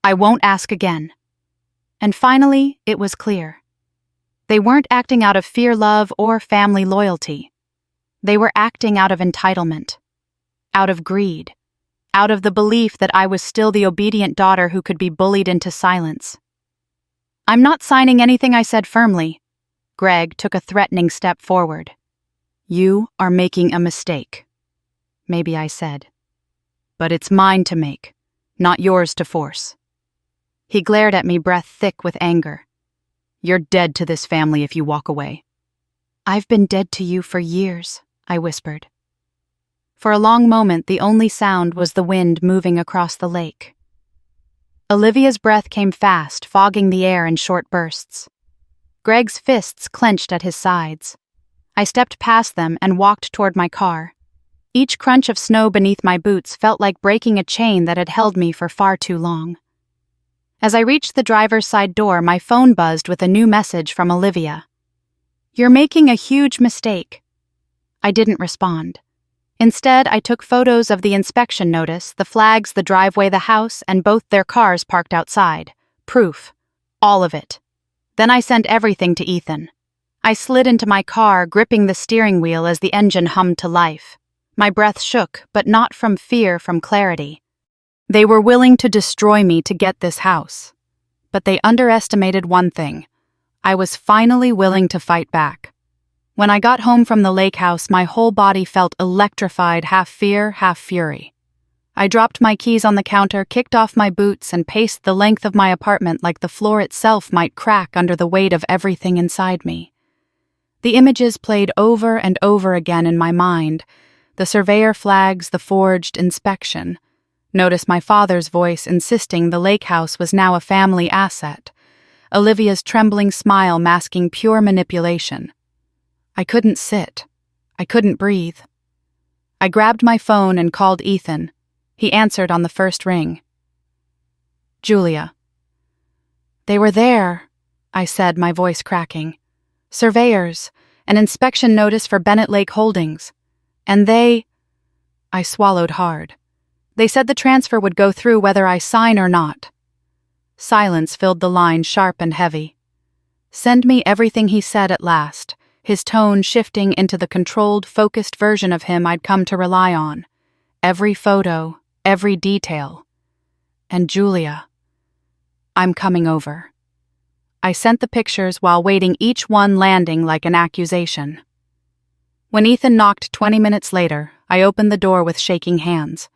I won't ask again." And finally, it was clear. They weren't acting out of fear, love, or family loyalty. They were acting out of entitlement, out of greed, out of the belief that I was still the obedient daughter who could be bullied into silence. "I'm not signing anything," I said firmly. Greg took a threatening step forward. "You are making a mistake," maybe I said. "But it's mine to make, not yours to force." He glared at me, breath thick with anger. "You're dead to this family if you walk away." "I've been dead to you for years," I whispered. For a long moment, the only sound was the wind moving across the lake. Olivia's breath came fast, fogging the air in short bursts. Greg's fists clenched at his sides. I stepped past them and walked toward my car. Each crunch of snow beneath my boots felt like breaking a chain that had held me for far too long. As I reached the driver's side door, my phone buzzed with a new message from Olivia. "You're making a huge mistake." I didn't respond. Instead, I took photos of the inspection notice, the flags, the driveway, the house, and both their cars parked outside. Proof. All of it. Then I sent everything to Ethan. I slid into my car, gripping the steering wheel as the engine hummed to life. My breath shook, but not from fear, from clarity. They were willing to destroy me to get this house. But they underestimated one thing. I was finally willing to fight back. When I got home from the lake house, my whole body felt electrified, half fear, half fury. I dropped my keys on the counter, kicked off my boots, and paced the length of my apartment like the floor itself might crack under the weight of everything inside me. The images played over and over again in my mind, the surveyor flags, the forged inspection. Notice my father's voice insisting the lake house was now a family asset. Olivia's trembling smile masking pure manipulation. I couldn't sit. I couldn't breathe. I grabbed my phone and called Ethan. He answered on the first ring. Julia. They were there, I said, my voice cracking. Surveyors, an inspection notice for Bennett Lake Holdings. And I swallowed hard. They said the transfer would go through whether I sign or not. Silence filled the line sharp and heavy. Send me everything, he said at last, his tone shifting into the controlled, focused version of him I'd come to rely on. Every photo, every detail. And Julia. I'm coming over. I sent the pictures while waiting, each one landing like an accusation. When Ethan knocked 20 minutes later, I opened the door with shaking hands.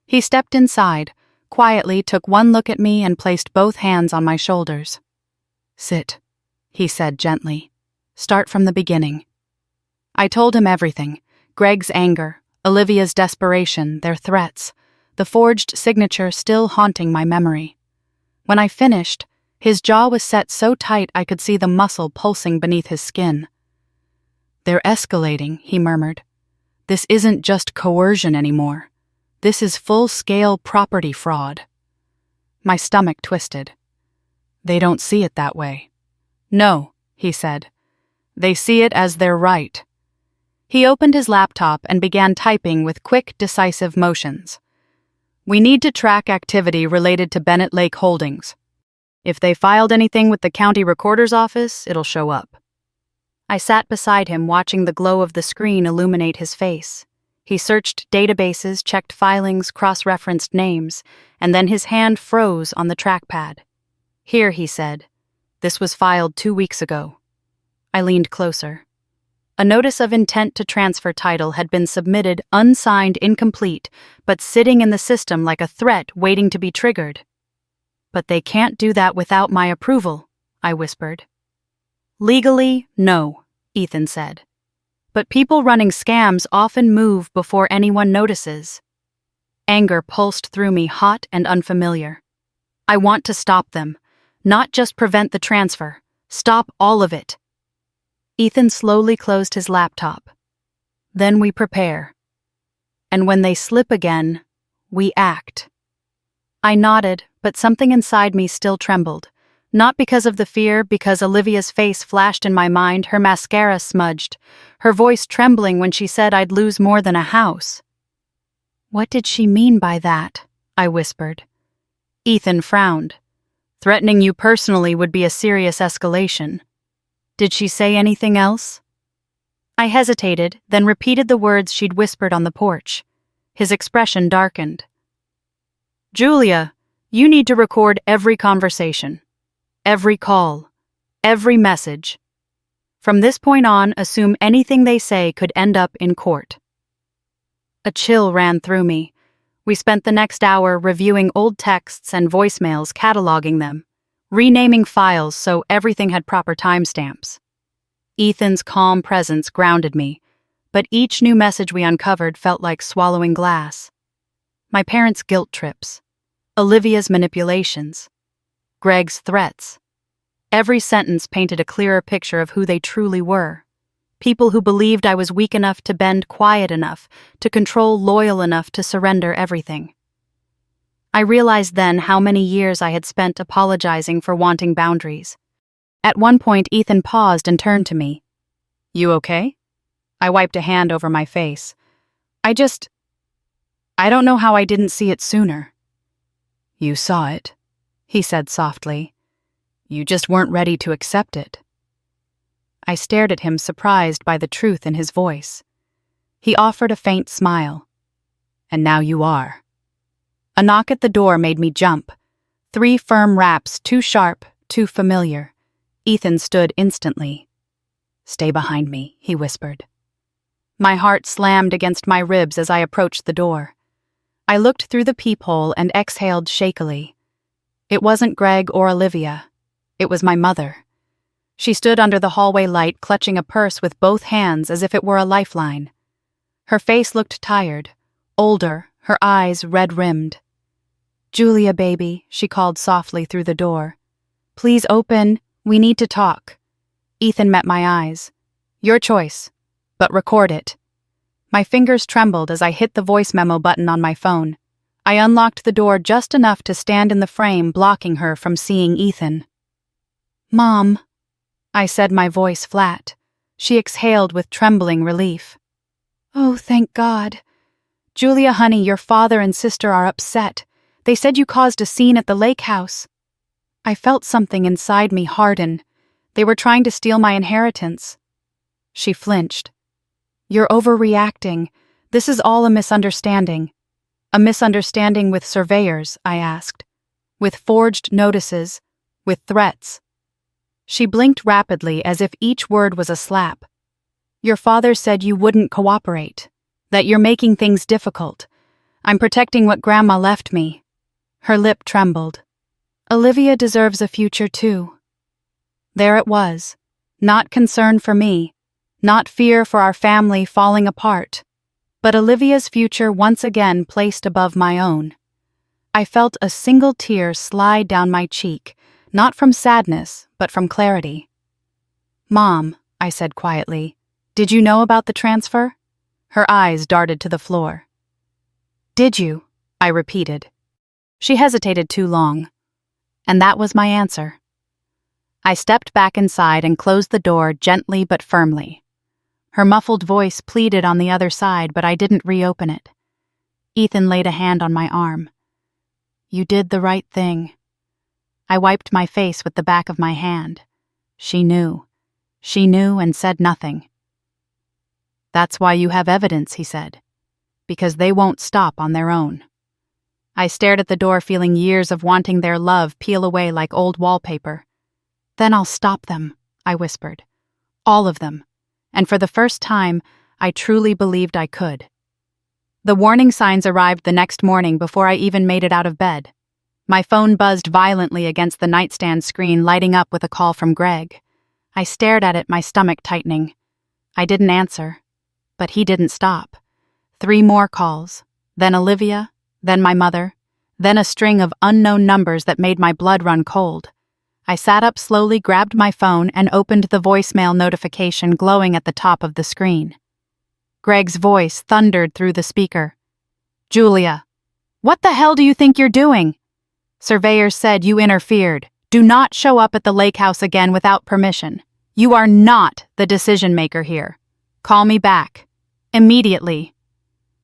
He stepped inside, quietly took one look at me and placed both hands on my shoulders. Sit, he said gently. Start from the beginning. I told him everything: Greg's anger, Olivia's desperation, their threats, the forged signature still haunting my memory. When I finished, his jaw was set so tight I could see the muscle pulsing beneath his skin. They're escalating, he murmured. This isn't just coercion anymore. This is full-scale property fraud. My stomach twisted. They don't see it that way. No, he said. They see it as their right. He opened his laptop and began typing with quick, decisive motions. We need to track activity related to Bennett Lake Holdings. If they filed anything with the county recorder's office, it'll show up. I sat beside him, watching the glow of the screen illuminate his face. He searched databases, checked filings, cross-referenced names, and then his hand froze on the trackpad. Here, he said. This was filed 2 weeks ago. I leaned closer. A notice of intent to transfer title had been submitted, unsigned, incomplete, but sitting in the system like a threat waiting to be triggered. But they can't do that without my approval, I whispered. Legally, no, Ethan said. But people running scams often move before anyone notices. Anger pulsed through me, hot and unfamiliar. I want to stop them, not just prevent the transfer. Stop all of it. Ethan slowly closed his laptop. Then we prepare. And when they slip again, we act. I nodded, but something inside me still trembled. Not because of the fear, because Olivia's face flashed in my mind, her mascara smudged, her voice trembling when she said I'd lose more than a house. What did she mean by that? I whispered. Ethan frowned. Threatening you personally would be a serious escalation. Did she say anything else? I hesitated, then repeated the words she'd whispered on the porch. His expression darkened. Julia, you need to record every conversation. Every call, every message. From this point on, assume anything they say could end up in court. A chill ran through me. We spent the next hour reviewing old texts and voicemails, cataloging them, renaming files so everything had proper timestamps. Ethan's calm presence grounded me, but each new message we uncovered felt like swallowing glass. My parents' guilt trips, Olivia's manipulations, Greg's threats. Every sentence painted a clearer picture of who they truly were. People who believed I was weak enough to bend, quiet enough to control, loyal enough to surrender everything. I realized then how many years I had spent apologizing for wanting boundaries. At one point, Ethan paused and turned to me. You okay? I wiped a hand over my face. I don't know how I didn't see it sooner. You saw it, he said softly. You just weren't ready to accept it. I stared at him, surprised by the truth in his voice. He offered a faint smile. And now you are. A knock at the door made me jump. 3 firm raps, too sharp, too familiar. Ethan stood instantly. Stay behind me, he whispered. My heart slammed against my ribs as I approached the door. I looked through the peephole and exhaled shakily. It wasn't Greg or Olivia. It was my mother. She stood under the hallway light, clutching a purse with both hands as if it were a lifeline. Her face looked tired, older, her eyes red-rimmed. Julia, baby, she called softly through the door. Please open. We need to talk. Ethan met my eyes. Your choice, but record it. My fingers trembled as I hit the voice memo button on my phone. I unlocked the door just enough to stand in the frame, blocking her from seeing Ethan. "Mom," I said, my voice flat. She exhaled with trembling relief. "Oh, thank God. Julia, honey, your father and sister are upset. They said you caused a scene at the lake house." I felt something inside me harden. They were trying to steal my inheritance. She flinched. "You're overreacting. This is all a misunderstanding." "A misunderstanding with surveyors?" I asked. "With forged notices? With threats?" She blinked rapidly as if each word was a slap. "Your father said you wouldn't cooperate, that you're making things difficult. I'm protecting what Grandma left me." Her lip trembled. "Olivia deserves a future too." There it was. Not concern for me, not fear for our family falling apart, but Olivia's future once again placed above my own. I felt a single tear slide down my cheek, not from sadness, but from clarity. "Mom," I said quietly, "did you know about the transfer?" Her eyes darted to the floor. "Did you?" I repeated. She hesitated too long. And that was my answer. I stepped back inside and closed the door gently but firmly. Her muffled voice pleaded on the other side, but I didn't reopen it. Ethan laid a hand on my arm. "You did the right thing." I wiped my face with the back of my hand. She knew. She knew and said nothing. "That's why you have evidence," he said. "Because they won't stop on their own." I stared at the door, feeling years of wanting their love peel away like old wallpaper. "Then I'll stop them," I whispered. "All of them." And for the first time, I truly believed I could. The warning signs arrived the next morning before I even made it out of bed. My phone buzzed violently against the nightstand screen, lighting up with a call from Greg. I stared at it, my stomach tightening. I didn't answer, but he didn't stop. 3 more calls, then Olivia, then my mother, then a string of unknown numbers that made my blood run cold. I sat up slowly, grabbed my phone, and opened the voicemail notification glowing at the top of the screen. Greg's voice thundered through the speaker. "Julia, what the hell do you think you're doing? Surveyors said you interfered. Do not show up at the lake house again without permission. You are not the decision maker here. Call me back. Immediately."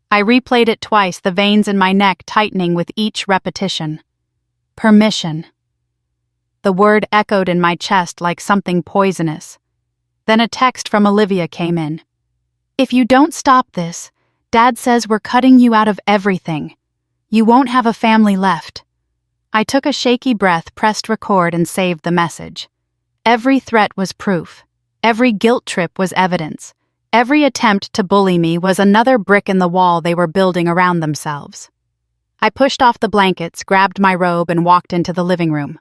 I replayed it twice, the veins in my neck tightening with each repetition. Permission. The word echoed in my chest like something poisonous. Then a text from Olivia came in. "If you don't stop this, Dad says we're cutting you out of everything. You won't have a family left." I took a shaky breath, pressed record, and saved the message. Every threat was proof. Every guilt trip was evidence. Every attempt to bully me was another brick in the wall they were building around themselves. I pushed off the blankets, grabbed my robe, and walked into the living room.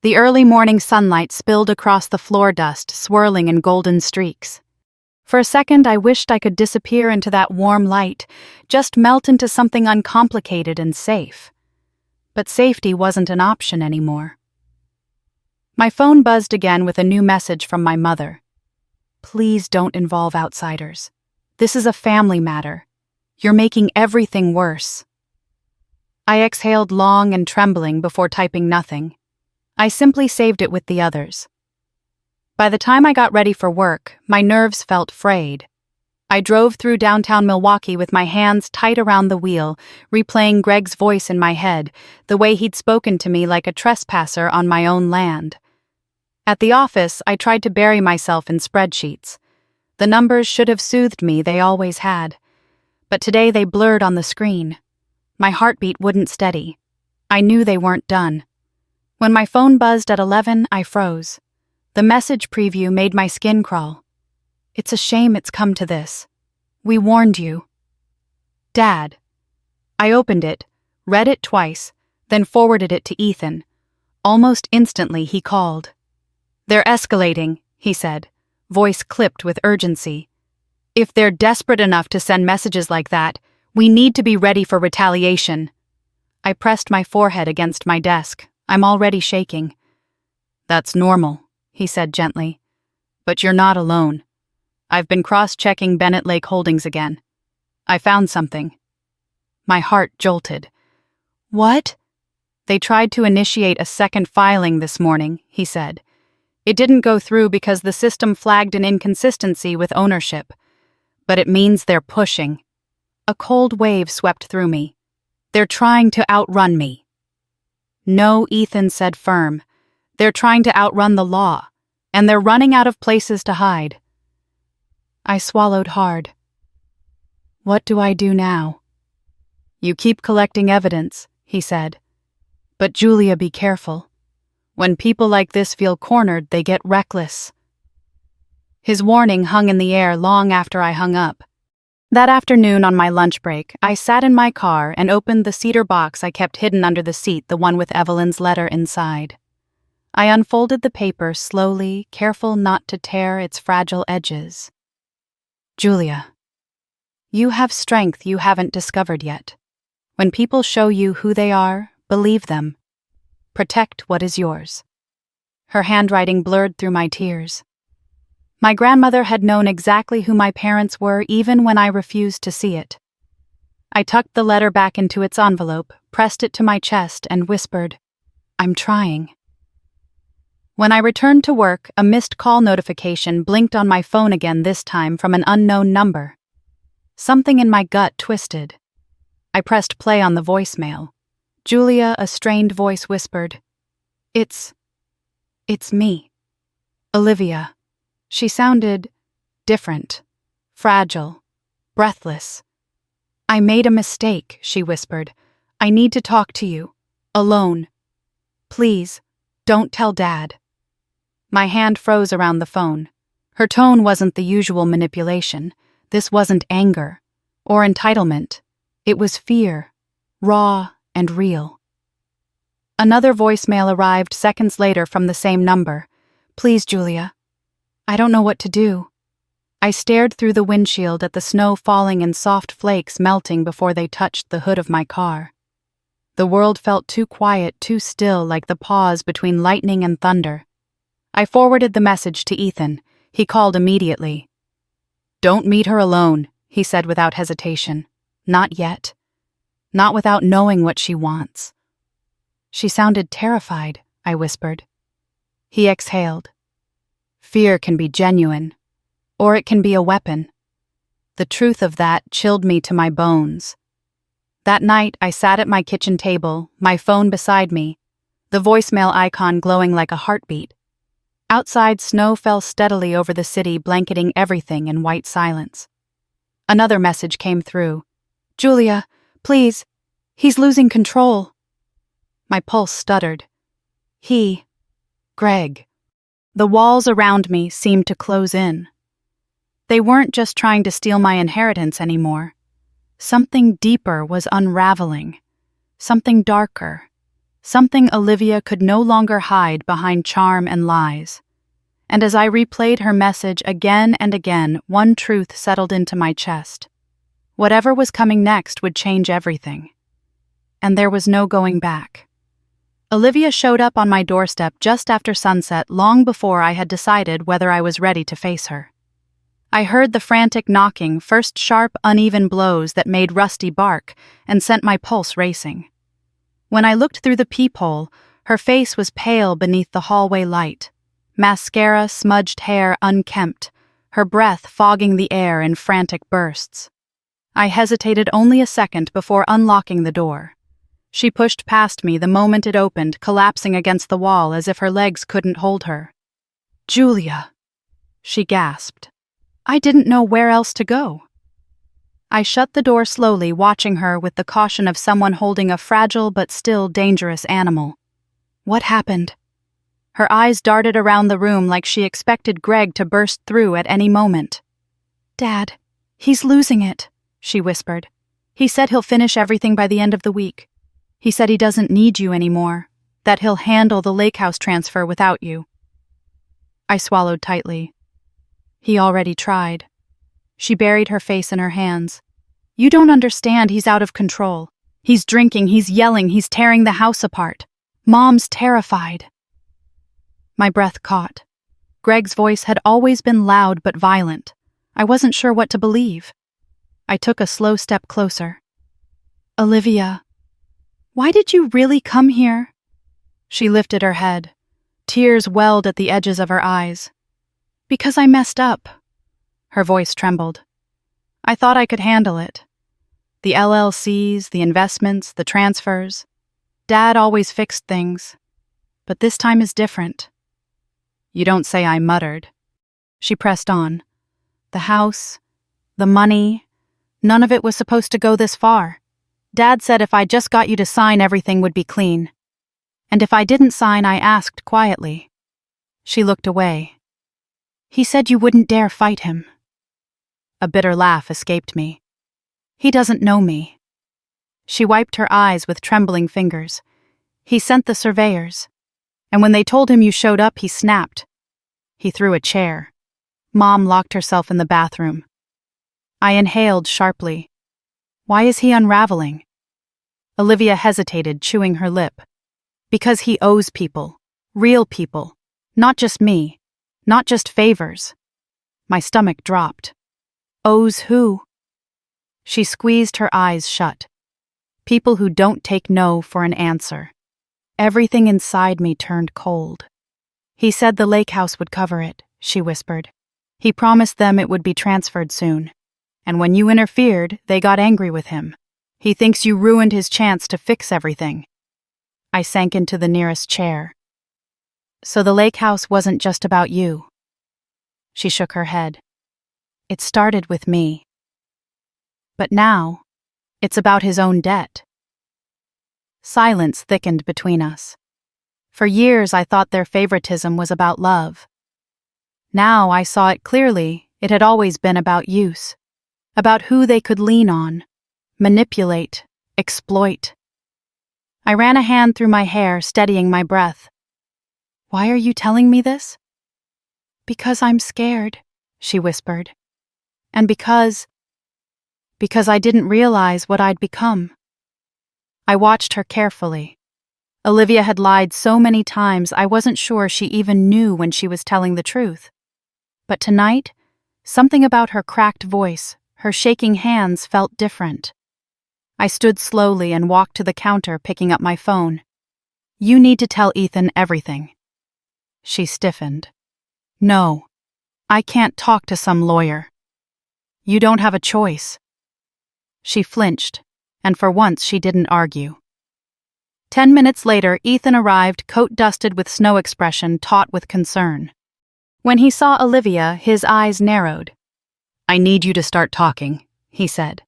The early morning sunlight spilled across the floor dust, swirling in golden streaks. For a second, I wished I could disappear into that warm light, just melt into something uncomplicated and safe. But safety wasn't an option anymore. My phone buzzed again with a new message from my mother. "Please don't involve outsiders. This is a family matter. You're making everything worse." I exhaled long and trembling before typing nothing. I simply saved it with the others. By the time I got ready for work, my nerves felt frayed. I drove through downtown Milwaukee with my hands tight around the wheel, replaying Greg's voice in my head, the way he'd spoken to me like a trespasser on my own land. At the office, I tried to bury myself in spreadsheets. The numbers should have soothed me, they always had. But today they blurred on the screen. My heartbeat wouldn't steady. I knew they weren't done. When my phone buzzed at 11, I froze. The message preview made my skin crawl. "It's a shame it's come to this. We warned you." Dad. I opened it, read it twice, then forwarded it to Ethan. Almost instantly he called. "They're escalating," he said, voice clipped with urgency. "If they're desperate enough to send messages like that, we need to be ready for retaliation." I pressed my forehead against my desk. I'm already shaking. "That's normal," he said gently. "But you're not alone. I've been cross-checking Bennett Lake Holdings again. I found something. My heart jolted. What? They tried to initiate a second filing this morning, he said. It didn't go through because the system flagged an inconsistency with ownership. But it means they're pushing. A cold wave swept through me. They're trying to outrun me. No, Ethan said firm. They're trying to outrun the law, and they're running out of places to hide. I swallowed hard. What do I do now? You keep collecting evidence, he said. But Julia, be careful. When people like this feel cornered, they get reckless. His warning hung in the air long after I hung up. That afternoon on my lunch break, I sat in my car and opened the cedar box I kept hidden under the seat, the one with Evelyn's letter inside. I unfolded the paper slowly, careful not to tear its fragile edges. Julia, you have strength you haven't discovered yet. When people show you who they are, believe them. Protect what is yours. Her handwriting blurred through my tears. My grandmother had known exactly who my parents were even when I refused to see it. I tucked the letter back into its envelope, pressed it to my chest, and whispered, I'm trying. When I returned to work, a missed call notification blinked on my phone again, this time from an unknown number. Something in my gut twisted. I pressed play on the voicemail. Julia, a strained voice whispered, It's me. Olivia. She sounded different, fragile, breathless. I made a mistake, she whispered. I need to talk to you. Alone. Please, don't tell Dad. My hand froze around the phone. Her tone wasn't the usual manipulation. This wasn't anger or entitlement. It was fear, raw and real. Another voicemail arrived seconds later from the same number. Please, Julia. I don't know what to do. I stared through the windshield at the snow falling in soft flakes melting before they touched the hood of my car. The world felt too quiet, too still, like the pause between lightning and thunder. I forwarded the message to Ethan. He called immediately. Don't meet her alone, he said without hesitation. Not yet. Not without knowing what she wants. She sounded terrified, I whispered. He exhaled. Fear can be genuine, or it can be a weapon. The truth of that chilled me to my bones. That night, I sat at my kitchen table, my phone beside me, the voicemail icon glowing like a heartbeat. Outside, snow fell steadily over the city, blanketing everything in white silence. Another message came through. Julia, please, he's losing control. My pulse stuttered. Greg. The walls around me seemed to close in. They weren't just trying to steal my inheritance anymore. Something deeper was unraveling. Something darker. Something Olivia could no longer hide behind charm and lies. And as I replayed her message again and again, one truth settled into my chest. Whatever was coming next would change everything. And there was no going back. Olivia showed up on my doorstep just after sunset, long before I had decided whether I was ready to face her. I heard the frantic knocking, first sharp, uneven blows that made Rusty bark and sent my pulse racing. When I looked through the peephole, her face was pale beneath the hallway light, mascara, smudged hair unkempt, her breath fogging the air in frantic bursts. I hesitated only a second before unlocking the door. She pushed past me the moment it opened, collapsing against the wall as if her legs couldn't hold her. Julia, she gasped. I didn't know where else to go. I shut the door slowly, watching her with the caution of someone holding a fragile but still dangerous animal. What happened? Her eyes darted around the room like she expected Greg to burst through at any moment. Dad, he's losing it, she whispered. He said he'll finish everything by the end of the week. He said he doesn't need you anymore, that he'll handle the lake house transfer without you. I swallowed tightly. He already tried. She buried her face in her hands. You don't understand, he's out of control. He's drinking, he's yelling, he's tearing the house apart. Mom's terrified. My breath caught. Greg's voice had always been loud but violent. I wasn't sure what to believe. I took a slow step closer. Olivia, why did you really come here? She lifted her head. Tears welled at the edges of her eyes. Because I messed up. Her voice trembled. I thought I could handle it. The LLCs, the investments, the transfers. Dad always fixed things. But this time is different. You don't say, I muttered. She pressed on. The house, the money, none of it was supposed to go this far. Dad said if I just got you to sign, everything would be clean. And if I didn't sign, I asked quietly. She looked away. He said you wouldn't dare fight him. A bitter laugh escaped me. He doesn't know me. She wiped her eyes with trembling fingers. He sent the surveyors. And when they told him you showed up, he snapped. He threw a chair. Mom locked herself in the bathroom. I inhaled sharply. Why is he unraveling? Olivia hesitated, chewing her lip. Because he owes people. Real people. Not just me. Not just favors. My stomach dropped. Owes who? She squeezed her eyes shut. People who don't take no for an answer. Everything inside me turned cold. He said the lake house would cover it, she whispered. He promised them it would be transferred soon. And when you interfered, they got angry with him. He thinks you ruined his chance to fix everything. I sank into the nearest chair. So the lake house wasn't just about you. She shook her head. It started with me. But now, it's about his own debt. Silence thickened between us. For years I thought their favoritism was about love. Now I saw it clearly, it had always been about use. About who they could lean on, manipulate, exploit. I ran a hand through my hair, steadying my breath. Why are you telling me this? Because I'm scared, she whispered. And because I didn't realize what I'd become. I watched her carefully. Olivia had lied so many times I wasn't sure she even knew when she was telling the truth. But tonight, something about her cracked voice, her shaking hands felt different. I stood slowly and walked to the counter, picking up my phone. You need to tell Ethan everything. She stiffened. No, I can't talk to some lawyer. You don't have a choice. She flinched, and for once she didn't argue. 10 minutes later, Ethan arrived, coat dusted with snow, expression taut with concern. When he saw Olivia, his eyes narrowed. I need you to start talking, he said.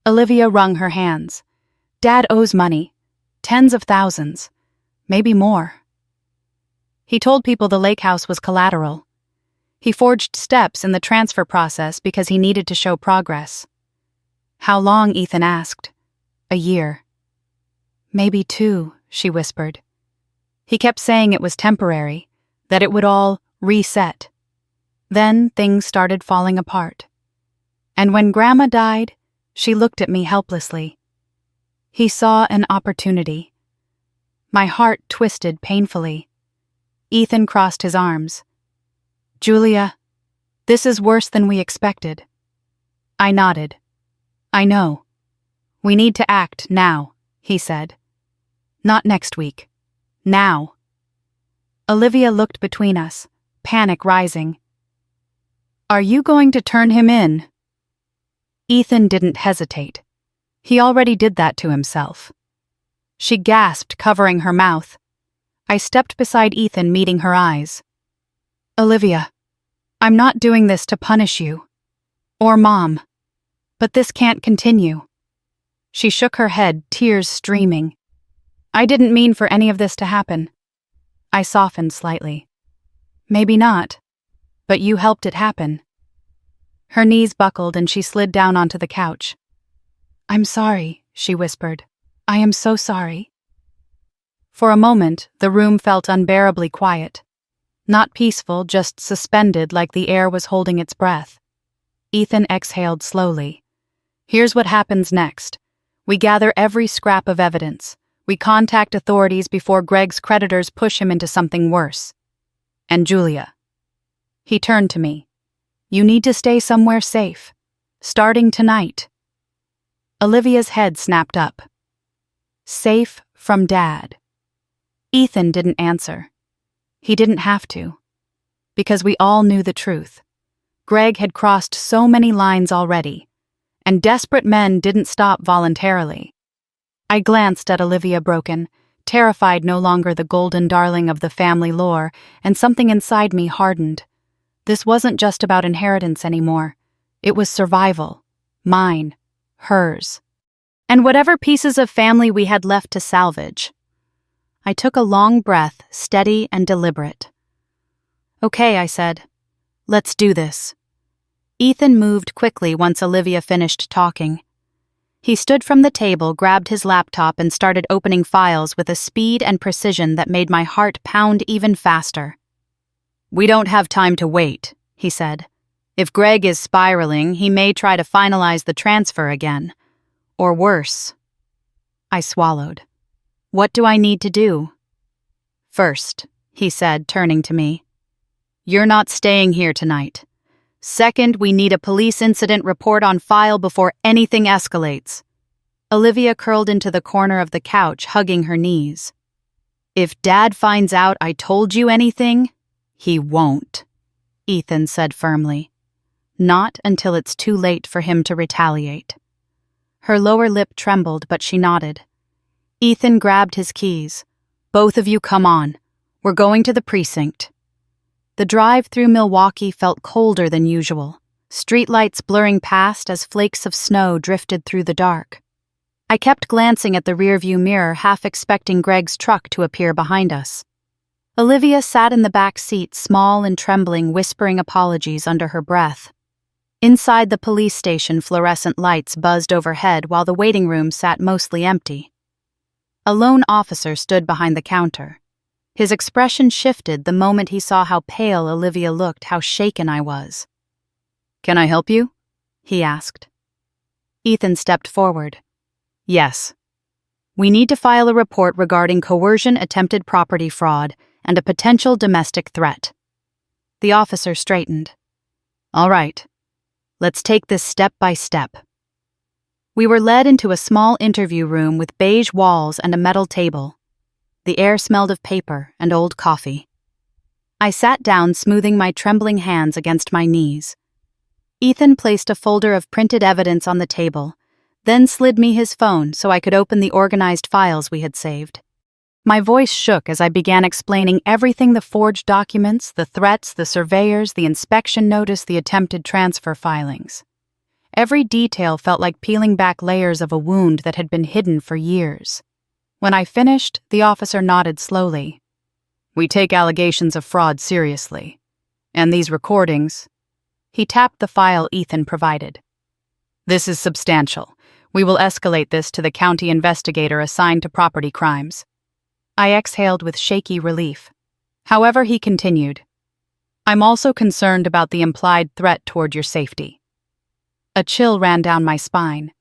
Olivia wrung her hands. Dad owes money. Tens of thousands. Maybe more. He told people the lake house was collateral. He forged steps in the transfer process because he needed to show progress. How long, Ethan asked. A year. Maybe 2, she whispered. He kept saying it was temporary, that it would all reset. Then things started falling apart. And when Grandma died, she looked at me helplessly. He saw an opportunity. My heart twisted painfully. Ethan crossed his arms. Julia, this is worse than we expected. I nodded. I know. We need to act now, he said. Not next week. Now. Olivia looked between us, panic rising. Are you going to turn him in? Ethan didn't hesitate. He already did that to himself. She gasped, covering her mouth. I stepped beside Ethan, meeting her eyes. Olivia, I'm not doing this to punish you. Or Mom. But this can't continue. She shook her head, tears streaming. I didn't mean for any of this to happen. I softened slightly. Maybe not. But you helped it happen. Her knees buckled and she slid down onto the couch. I'm sorry, she whispered. I am so sorry. For a moment, the room felt unbearably quiet. Not peaceful, just suspended like the air was holding its breath. Ethan exhaled slowly. Here's what happens next. We gather every scrap of evidence. We contact authorities before Greg's creditors push him into something worse. And Julia. He turned to me. You need to stay somewhere safe. Starting tonight." Olivia's head snapped up. "Safe from Dad." Ethan didn't answer. He didn't have to. Because we all knew the truth. Greg had crossed so many lines already, and desperate men didn't stop voluntarily. I glanced at Olivia Broken, terrified no longer the golden darling of the family lore, and something inside me hardened. This wasn't just about inheritance anymore. It was survival. Mine. Hers. And whatever pieces of family we had left to salvage. I took a long breath, steady and deliberate. "Okay," I said. "Let's do this." Ethan moved quickly once Olivia finished talking. He stood from the table, grabbed his laptop, and started opening files with a speed and precision that made my heart pound even faster. "We don't have time to wait," he said. "If Greg is spiraling, he may try to finalize the transfer again. Or worse." I swallowed. "What do I need to do?" "First," he said, turning to me, "you're not staying here tonight. Second, we need a police incident report on file before anything escalates." Olivia curled into the corner of the couch, hugging her knees. "If Dad finds out I told you anything, he won't," Ethan said firmly. "Not until it's too late for him to retaliate." Her lower lip trembled, but she nodded. Ethan grabbed his keys. "Both of you come on. We're going to the precinct." The drive through Milwaukee felt colder than usual, streetlights blurring past as flakes of snow drifted through the dark. I kept glancing at the rearview mirror, half expecting Greg's truck to appear behind us. Olivia sat in the back seat, small and trembling, whispering apologies under her breath. Inside the police station, fluorescent lights buzzed overhead while the waiting room sat mostly empty. A lone officer stood behind the counter. His expression shifted the moment he saw how pale Olivia looked, how shaken I was. "Can I help you?" he asked. Ethan stepped forward. "Yes. We need to file a report regarding coercion, attempted property fraud, and a potential domestic threat." The officer straightened. "All right. Let's take this step by step." We were led into a small interview room with beige walls and a metal table. The air smelled of paper and old coffee. I sat down, smoothing my trembling hands against my knees. Ethan placed a folder of printed evidence on the table, then slid me his phone so I could open the organized files we had saved. My voice shook as I began explaining everything: the forged documents, the threats, the surveyors, the inspection notice, the attempted transfer filings. Every detail felt like peeling back layers of a wound that had been hidden for years. When I finished, the officer nodded slowly. "We take allegations of fraud seriously. And these recordings..." He tapped the file Ethan provided. "This is substantial. We will escalate this to the county investigator assigned to property crimes." I exhaled with shaky relief. However, he continued, "I'm also concerned about the implied threat toward your safety." A chill ran down my spine.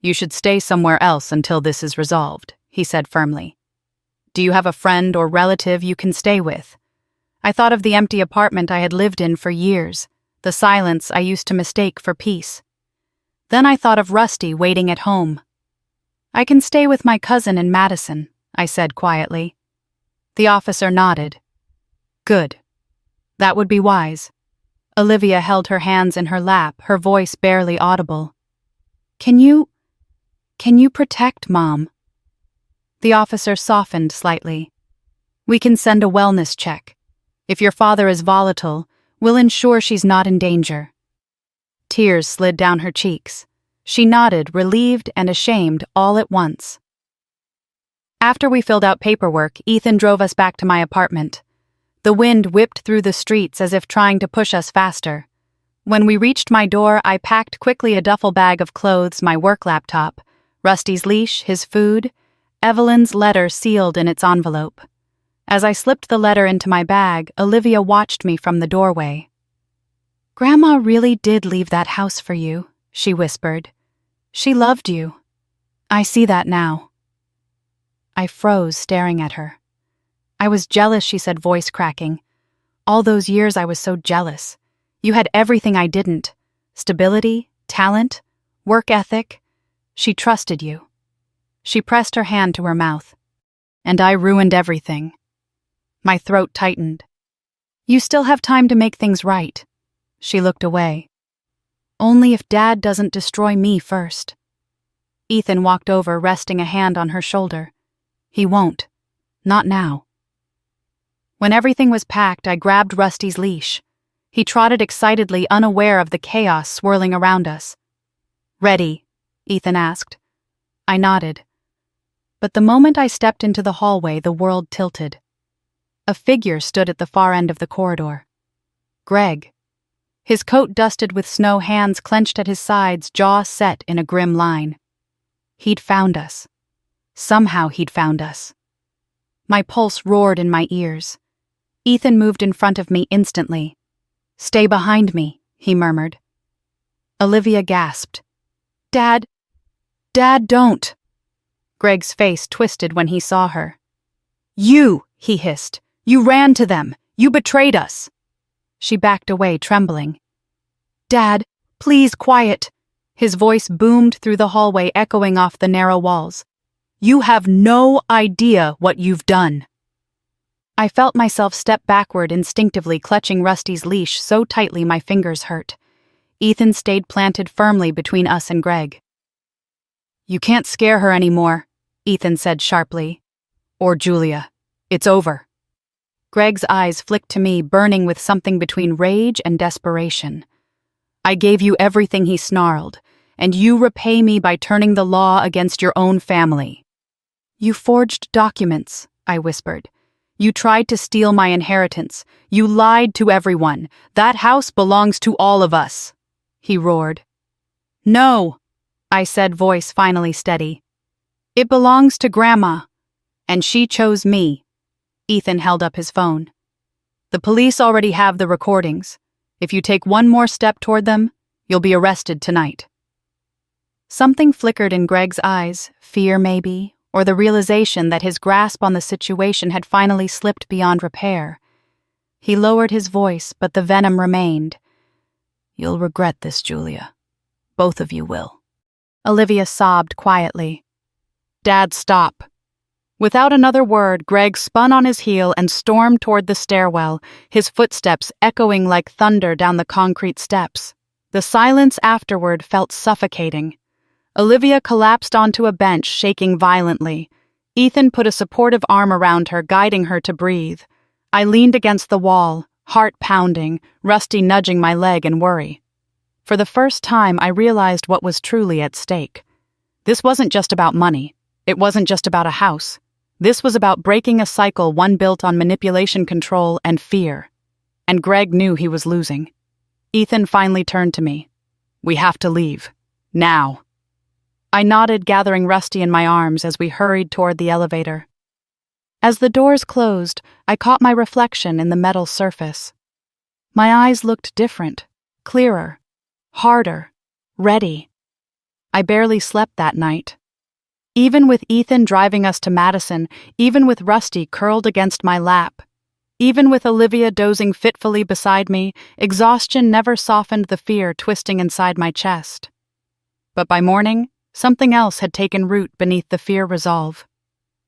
"You should stay somewhere else until this is resolved," he said firmly. "Do you have a friend or relative you can stay with?" I thought of the empty apartment I had lived in for years, the silence I used to mistake for peace. Then I thought of Rusty waiting at home. "I can stay with my cousin in Madison," I said quietly. The officer nodded. "Good. That would be wise." Olivia held her hands in her lap, her voice barely audible. Can you protect Mom?" The officer softened slightly. "We can send a wellness check. If your father is volatile, we'll ensure she's not in danger." Tears slid down her cheeks. She nodded, relieved and ashamed all at once. After we filled out paperwork, Ethan drove us back to my apartment. The wind whipped through the streets as if trying to push us faster. When we reached my door, I packed quickly a duffel bag of clothes, my work laptop, Rusty's leash, his food, Evelyn's letter sealed in its envelope. As I slipped the letter into my bag, Olivia watched me from the doorway. "Grandma really did leave that house for you," she whispered. "She loved you. I see that now." I froze, staring at her. "I was jealous," she said, voice cracking. "All those years I was so jealous. You had everything I didn't. Stability, Talent? Work ethic? She trusted you. She pressed her hand to her mouth. And I ruined everything. My throat tightened. You still have time to make things right. She looked away. Only if Dad doesn't destroy me first. Ethan walked over, resting a hand on her shoulder. He won't. Not now. When everything was packed, I grabbed Rusty's leash. He trotted excitedly, unaware of the chaos swirling around us. Ready? Ethan asked. I nodded. But the moment I stepped into the hallway, the world tilted. A figure stood at the far end of the corridor. Greg. His coat dusted with snow, hands clenched at his sides, jaw set in a grim line. He'd found us. Somehow he'd found us. My pulse roared in my ears. Ethan moved in front of me instantly. Stay behind me, he murmured. Olivia gasped. Dad, don't. Greg's face twisted when he saw her. You, he hissed. You ran to them. You betrayed us. She backed away, trembling. Dad, please, quiet. His voice boomed through the hallway, echoing off the narrow walls. You have no idea what you've done. I felt myself step backward, instinctively clutching Rusty's leash so tightly my fingers hurt. Ethan stayed planted firmly between us and Greg. You can't scare her anymore, Ethan said sharply. Or Julia. It's over. Greg's eyes flicked to me, burning with something between rage and desperation. I gave you everything, he snarled, and you repay me by turning the law against your own family. You forged documents, I whispered. You tried to steal my inheritance. You lied to everyone. That house belongs to all of us, he roared. No, I said, voice finally steady. It belongs to Grandma, and she chose me. Ethan held up his phone. The police already have the recordings. If you take one more step toward them, you'll be arrested tonight. Something flickered in Greg's eyes, fear maybe, or the realization that his grasp on the situation had finally slipped beyond repair. He lowered his voice, but the venom remained. You'll regret this, Julia. Both of you will. Olivia sobbed quietly. Dad, stop. Without another word, Greg spun on his heel and stormed toward the stairwell, his footsteps echoing like thunder down the concrete steps. The silence afterward felt suffocating. Olivia collapsed onto a bench, shaking violently. Ethan put a supportive arm around her, guiding her to breathe. I leaned against the wall, heart pounding, Rusty nudging my leg in worry. For the first time, I realized what was truly at stake. This wasn't just about money. It wasn't just about a house. This was about breaking a cycle, one built on manipulation, control, and fear. And Greg knew he was losing. Ethan finally turned to me. We have to leave. Now. I nodded, gathering Rusty in my arms as we hurried toward the elevator. As the doors closed, I caught my reflection in the metal surface. My eyes looked different, clearer, harder, ready. I barely slept that night. Even with Ethan driving us to Madison, even with Rusty curled against my lap, even with Olivia dozing fitfully beside me, exhaustion never softened the fear twisting inside my chest. But by morning, something else had taken root beneath the fear resolve.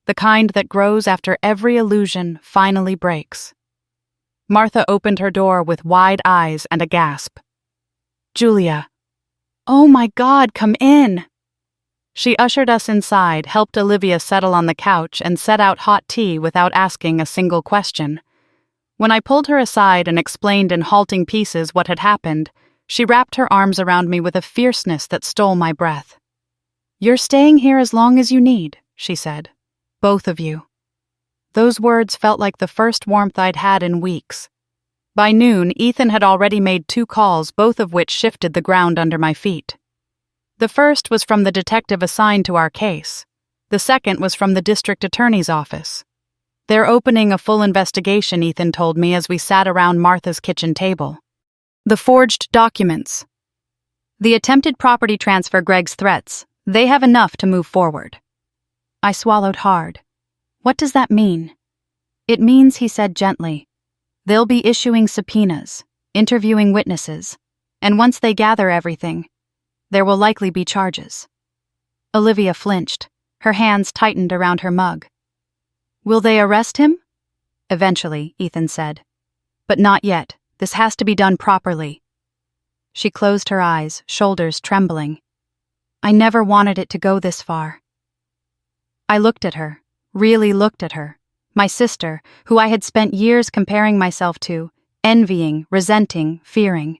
The kind that grows after every illusion finally breaks. Martha opened her door with wide eyes and a gasp. Julia. Oh my God, come in! She ushered us inside, helped Olivia settle on the couch, and set out hot tea without asking a single question. When I pulled her aside and explained in halting pieces what had happened, she wrapped her arms around me with a fierceness that stole my breath. You're staying here as long as you need, she said. Both of you. Those words felt like the first warmth I'd had in weeks. By noon, Ethan had already made 2 calls, both of which shifted the ground under my feet. The first was from the detective assigned to our case. The second was from the district attorney's office. They're opening a full investigation, Ethan told me as we sat around Martha's kitchen table. The forged documents. The attempted property transfer, Greg's threats. They have enough to move forward. I swallowed hard. What does that mean? It means, he said gently, they'll be issuing subpoenas, interviewing witnesses, and once they gather everything, There will likely be charges." Olivia flinched. Her hands tightened around her mug. "Will they arrest him?" "Eventually," Ethan said. "But not yet. This has to be done properly." She closed her eyes, shoulders trembling. "I never wanted it to go this far." I looked at her, really looked at her, my sister, who I had spent years comparing myself to, envying, resenting, fearing.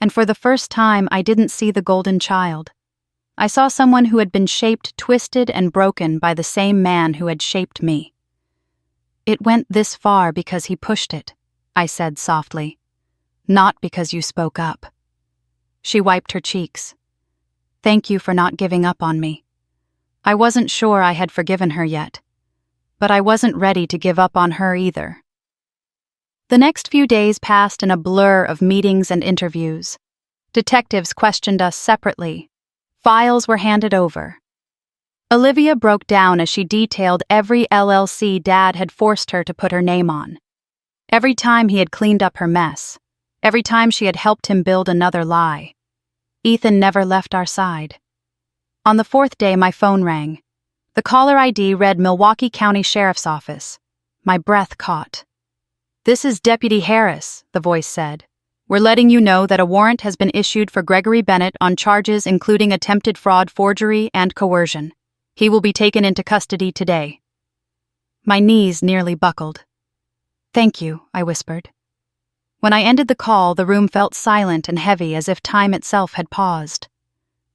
And for the first time, I didn't see the golden child. I saw someone who had been shaped, twisted, and broken by the same man who had shaped me. "It went this far because he pushed it," I said softly. "Not because you spoke up." She wiped her cheeks. "Thank you for not giving up on me. I wasn't sure I had forgiven her yet, but I wasn't ready to give up on her either." The next few days passed in a blur of meetings and interviews. Detectives questioned us separately. Files were handed over. Olivia broke down as she detailed every LLC Dad had forced her to put her name on. Every time he had cleaned up her mess. Every time she had helped him build another lie. Ethan never left our side. On the fourth day, my phone rang. The caller ID read Milwaukee County Sheriff's Office. My breath caught. "This is Deputy Harris," the voice said. "We're letting you know that a warrant has been issued for Gregory Bennett on charges including attempted fraud, forgery, and coercion. He will be taken into custody today." My knees nearly buckled. "Thank you," I whispered. When I ended the call, the room felt silent and heavy as if time itself had paused.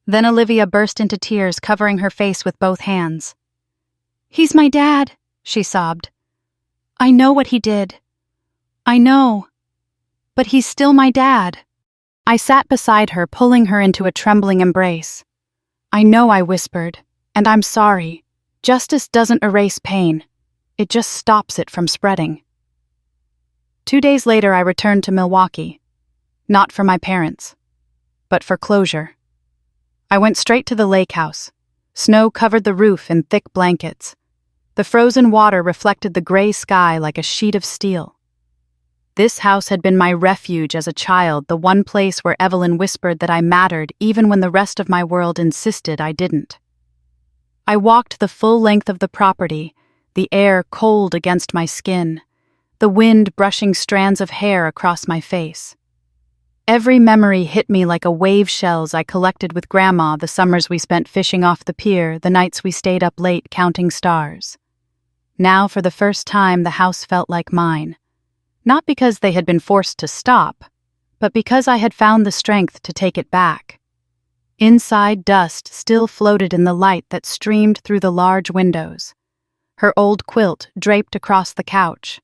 Then Olivia burst into tears, covering her face with both hands. "He's my dad," she sobbed. "I know what he did. I know. But he's still my dad." I sat beside her, pulling her into a trembling embrace. "I know," I whispered, "and I'm sorry. Justice doesn't erase pain. It just stops it from spreading." 2 days later, I returned to Milwaukee. Not for my parents, but for closure. I went straight to the lake house. Snow covered the roof in thick blankets. The frozen water reflected the gray sky like a sheet of steel. This house had been my refuge as a child, the one place where Evelyn whispered that I mattered even when the rest of my world insisted I didn't. I walked the full length of the property, the air cold against my skin, the wind brushing strands of hair across my face. Every memory hit me like a wave shells I collected with Grandma the summers we spent fishing off the pier, the nights we stayed up late counting stars. Now, for the first time, the house felt like mine. Not because they had been forced to stop, but because I had found the strength to take it back. Inside, dust still floated in the light that streamed through the large windows. Her old quilt draped across the couch.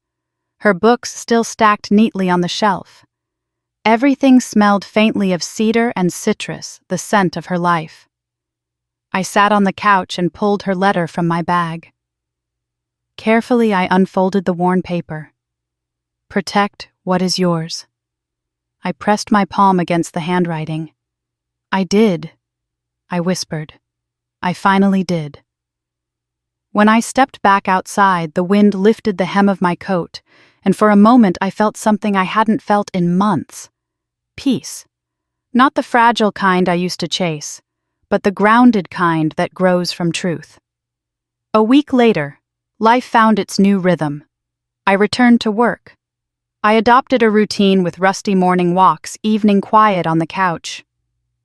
Her books still stacked neatly on the shelf. Everything smelled faintly of cedar and citrus, the scent of her life. I sat on the couch and pulled her letter from my bag. Carefully, I unfolded the worn paper. "Protect what is yours." I pressed my palm against the handwriting. "I did," I whispered. "I finally did." When I stepped back outside, the wind lifted the hem of my coat, and for a moment I felt something I hadn't felt in months. Peace. Not the fragile kind I used to chase, but the grounded kind that grows from truth. A week later, life found its new rhythm. I returned to work. I adopted a routine with rusty morning walks, evening quiet on the couch.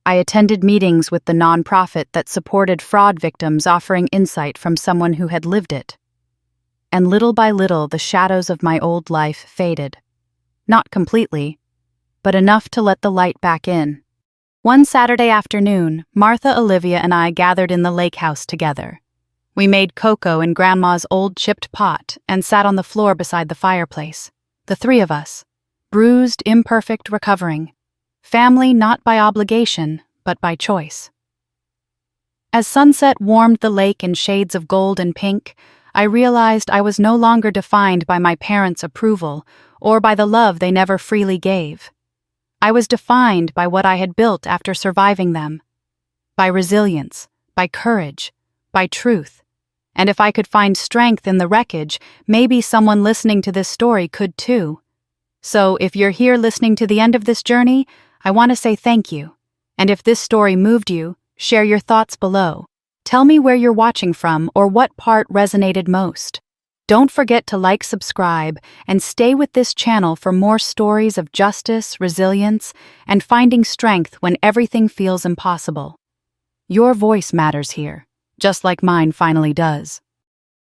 I attended meetings with the nonprofit that supported fraud victims, offering insight from someone who had lived it. And little by little, the shadows of my old life faded. Not completely, but enough to let the light back in. One Saturday afternoon, Martha, Olivia, and I gathered in the lake house together. We made cocoa in Grandma's old chipped pot and sat on the floor beside the fireplace. The three of us, bruised, imperfect, recovering. Family not by obligation, but by choice. As sunset warmed the lake in shades of gold and pink, I realized I was no longer defined by my parents' approval or by the love they never freely gave. I was defined by what I had built after surviving them. By resilience, by courage, by truth. And if I could find strength in the wreckage, maybe someone listening to this story could too. So if you're here listening to the end of this journey, I want to say thank you. And if this story moved you, share your thoughts below. Tell me where you're watching from or what part resonated most. Don't forget to like, subscribe, and stay with this channel for more stories of justice, resilience, and finding strength when everything feels impossible. Your voice matters here, just like mine finally does.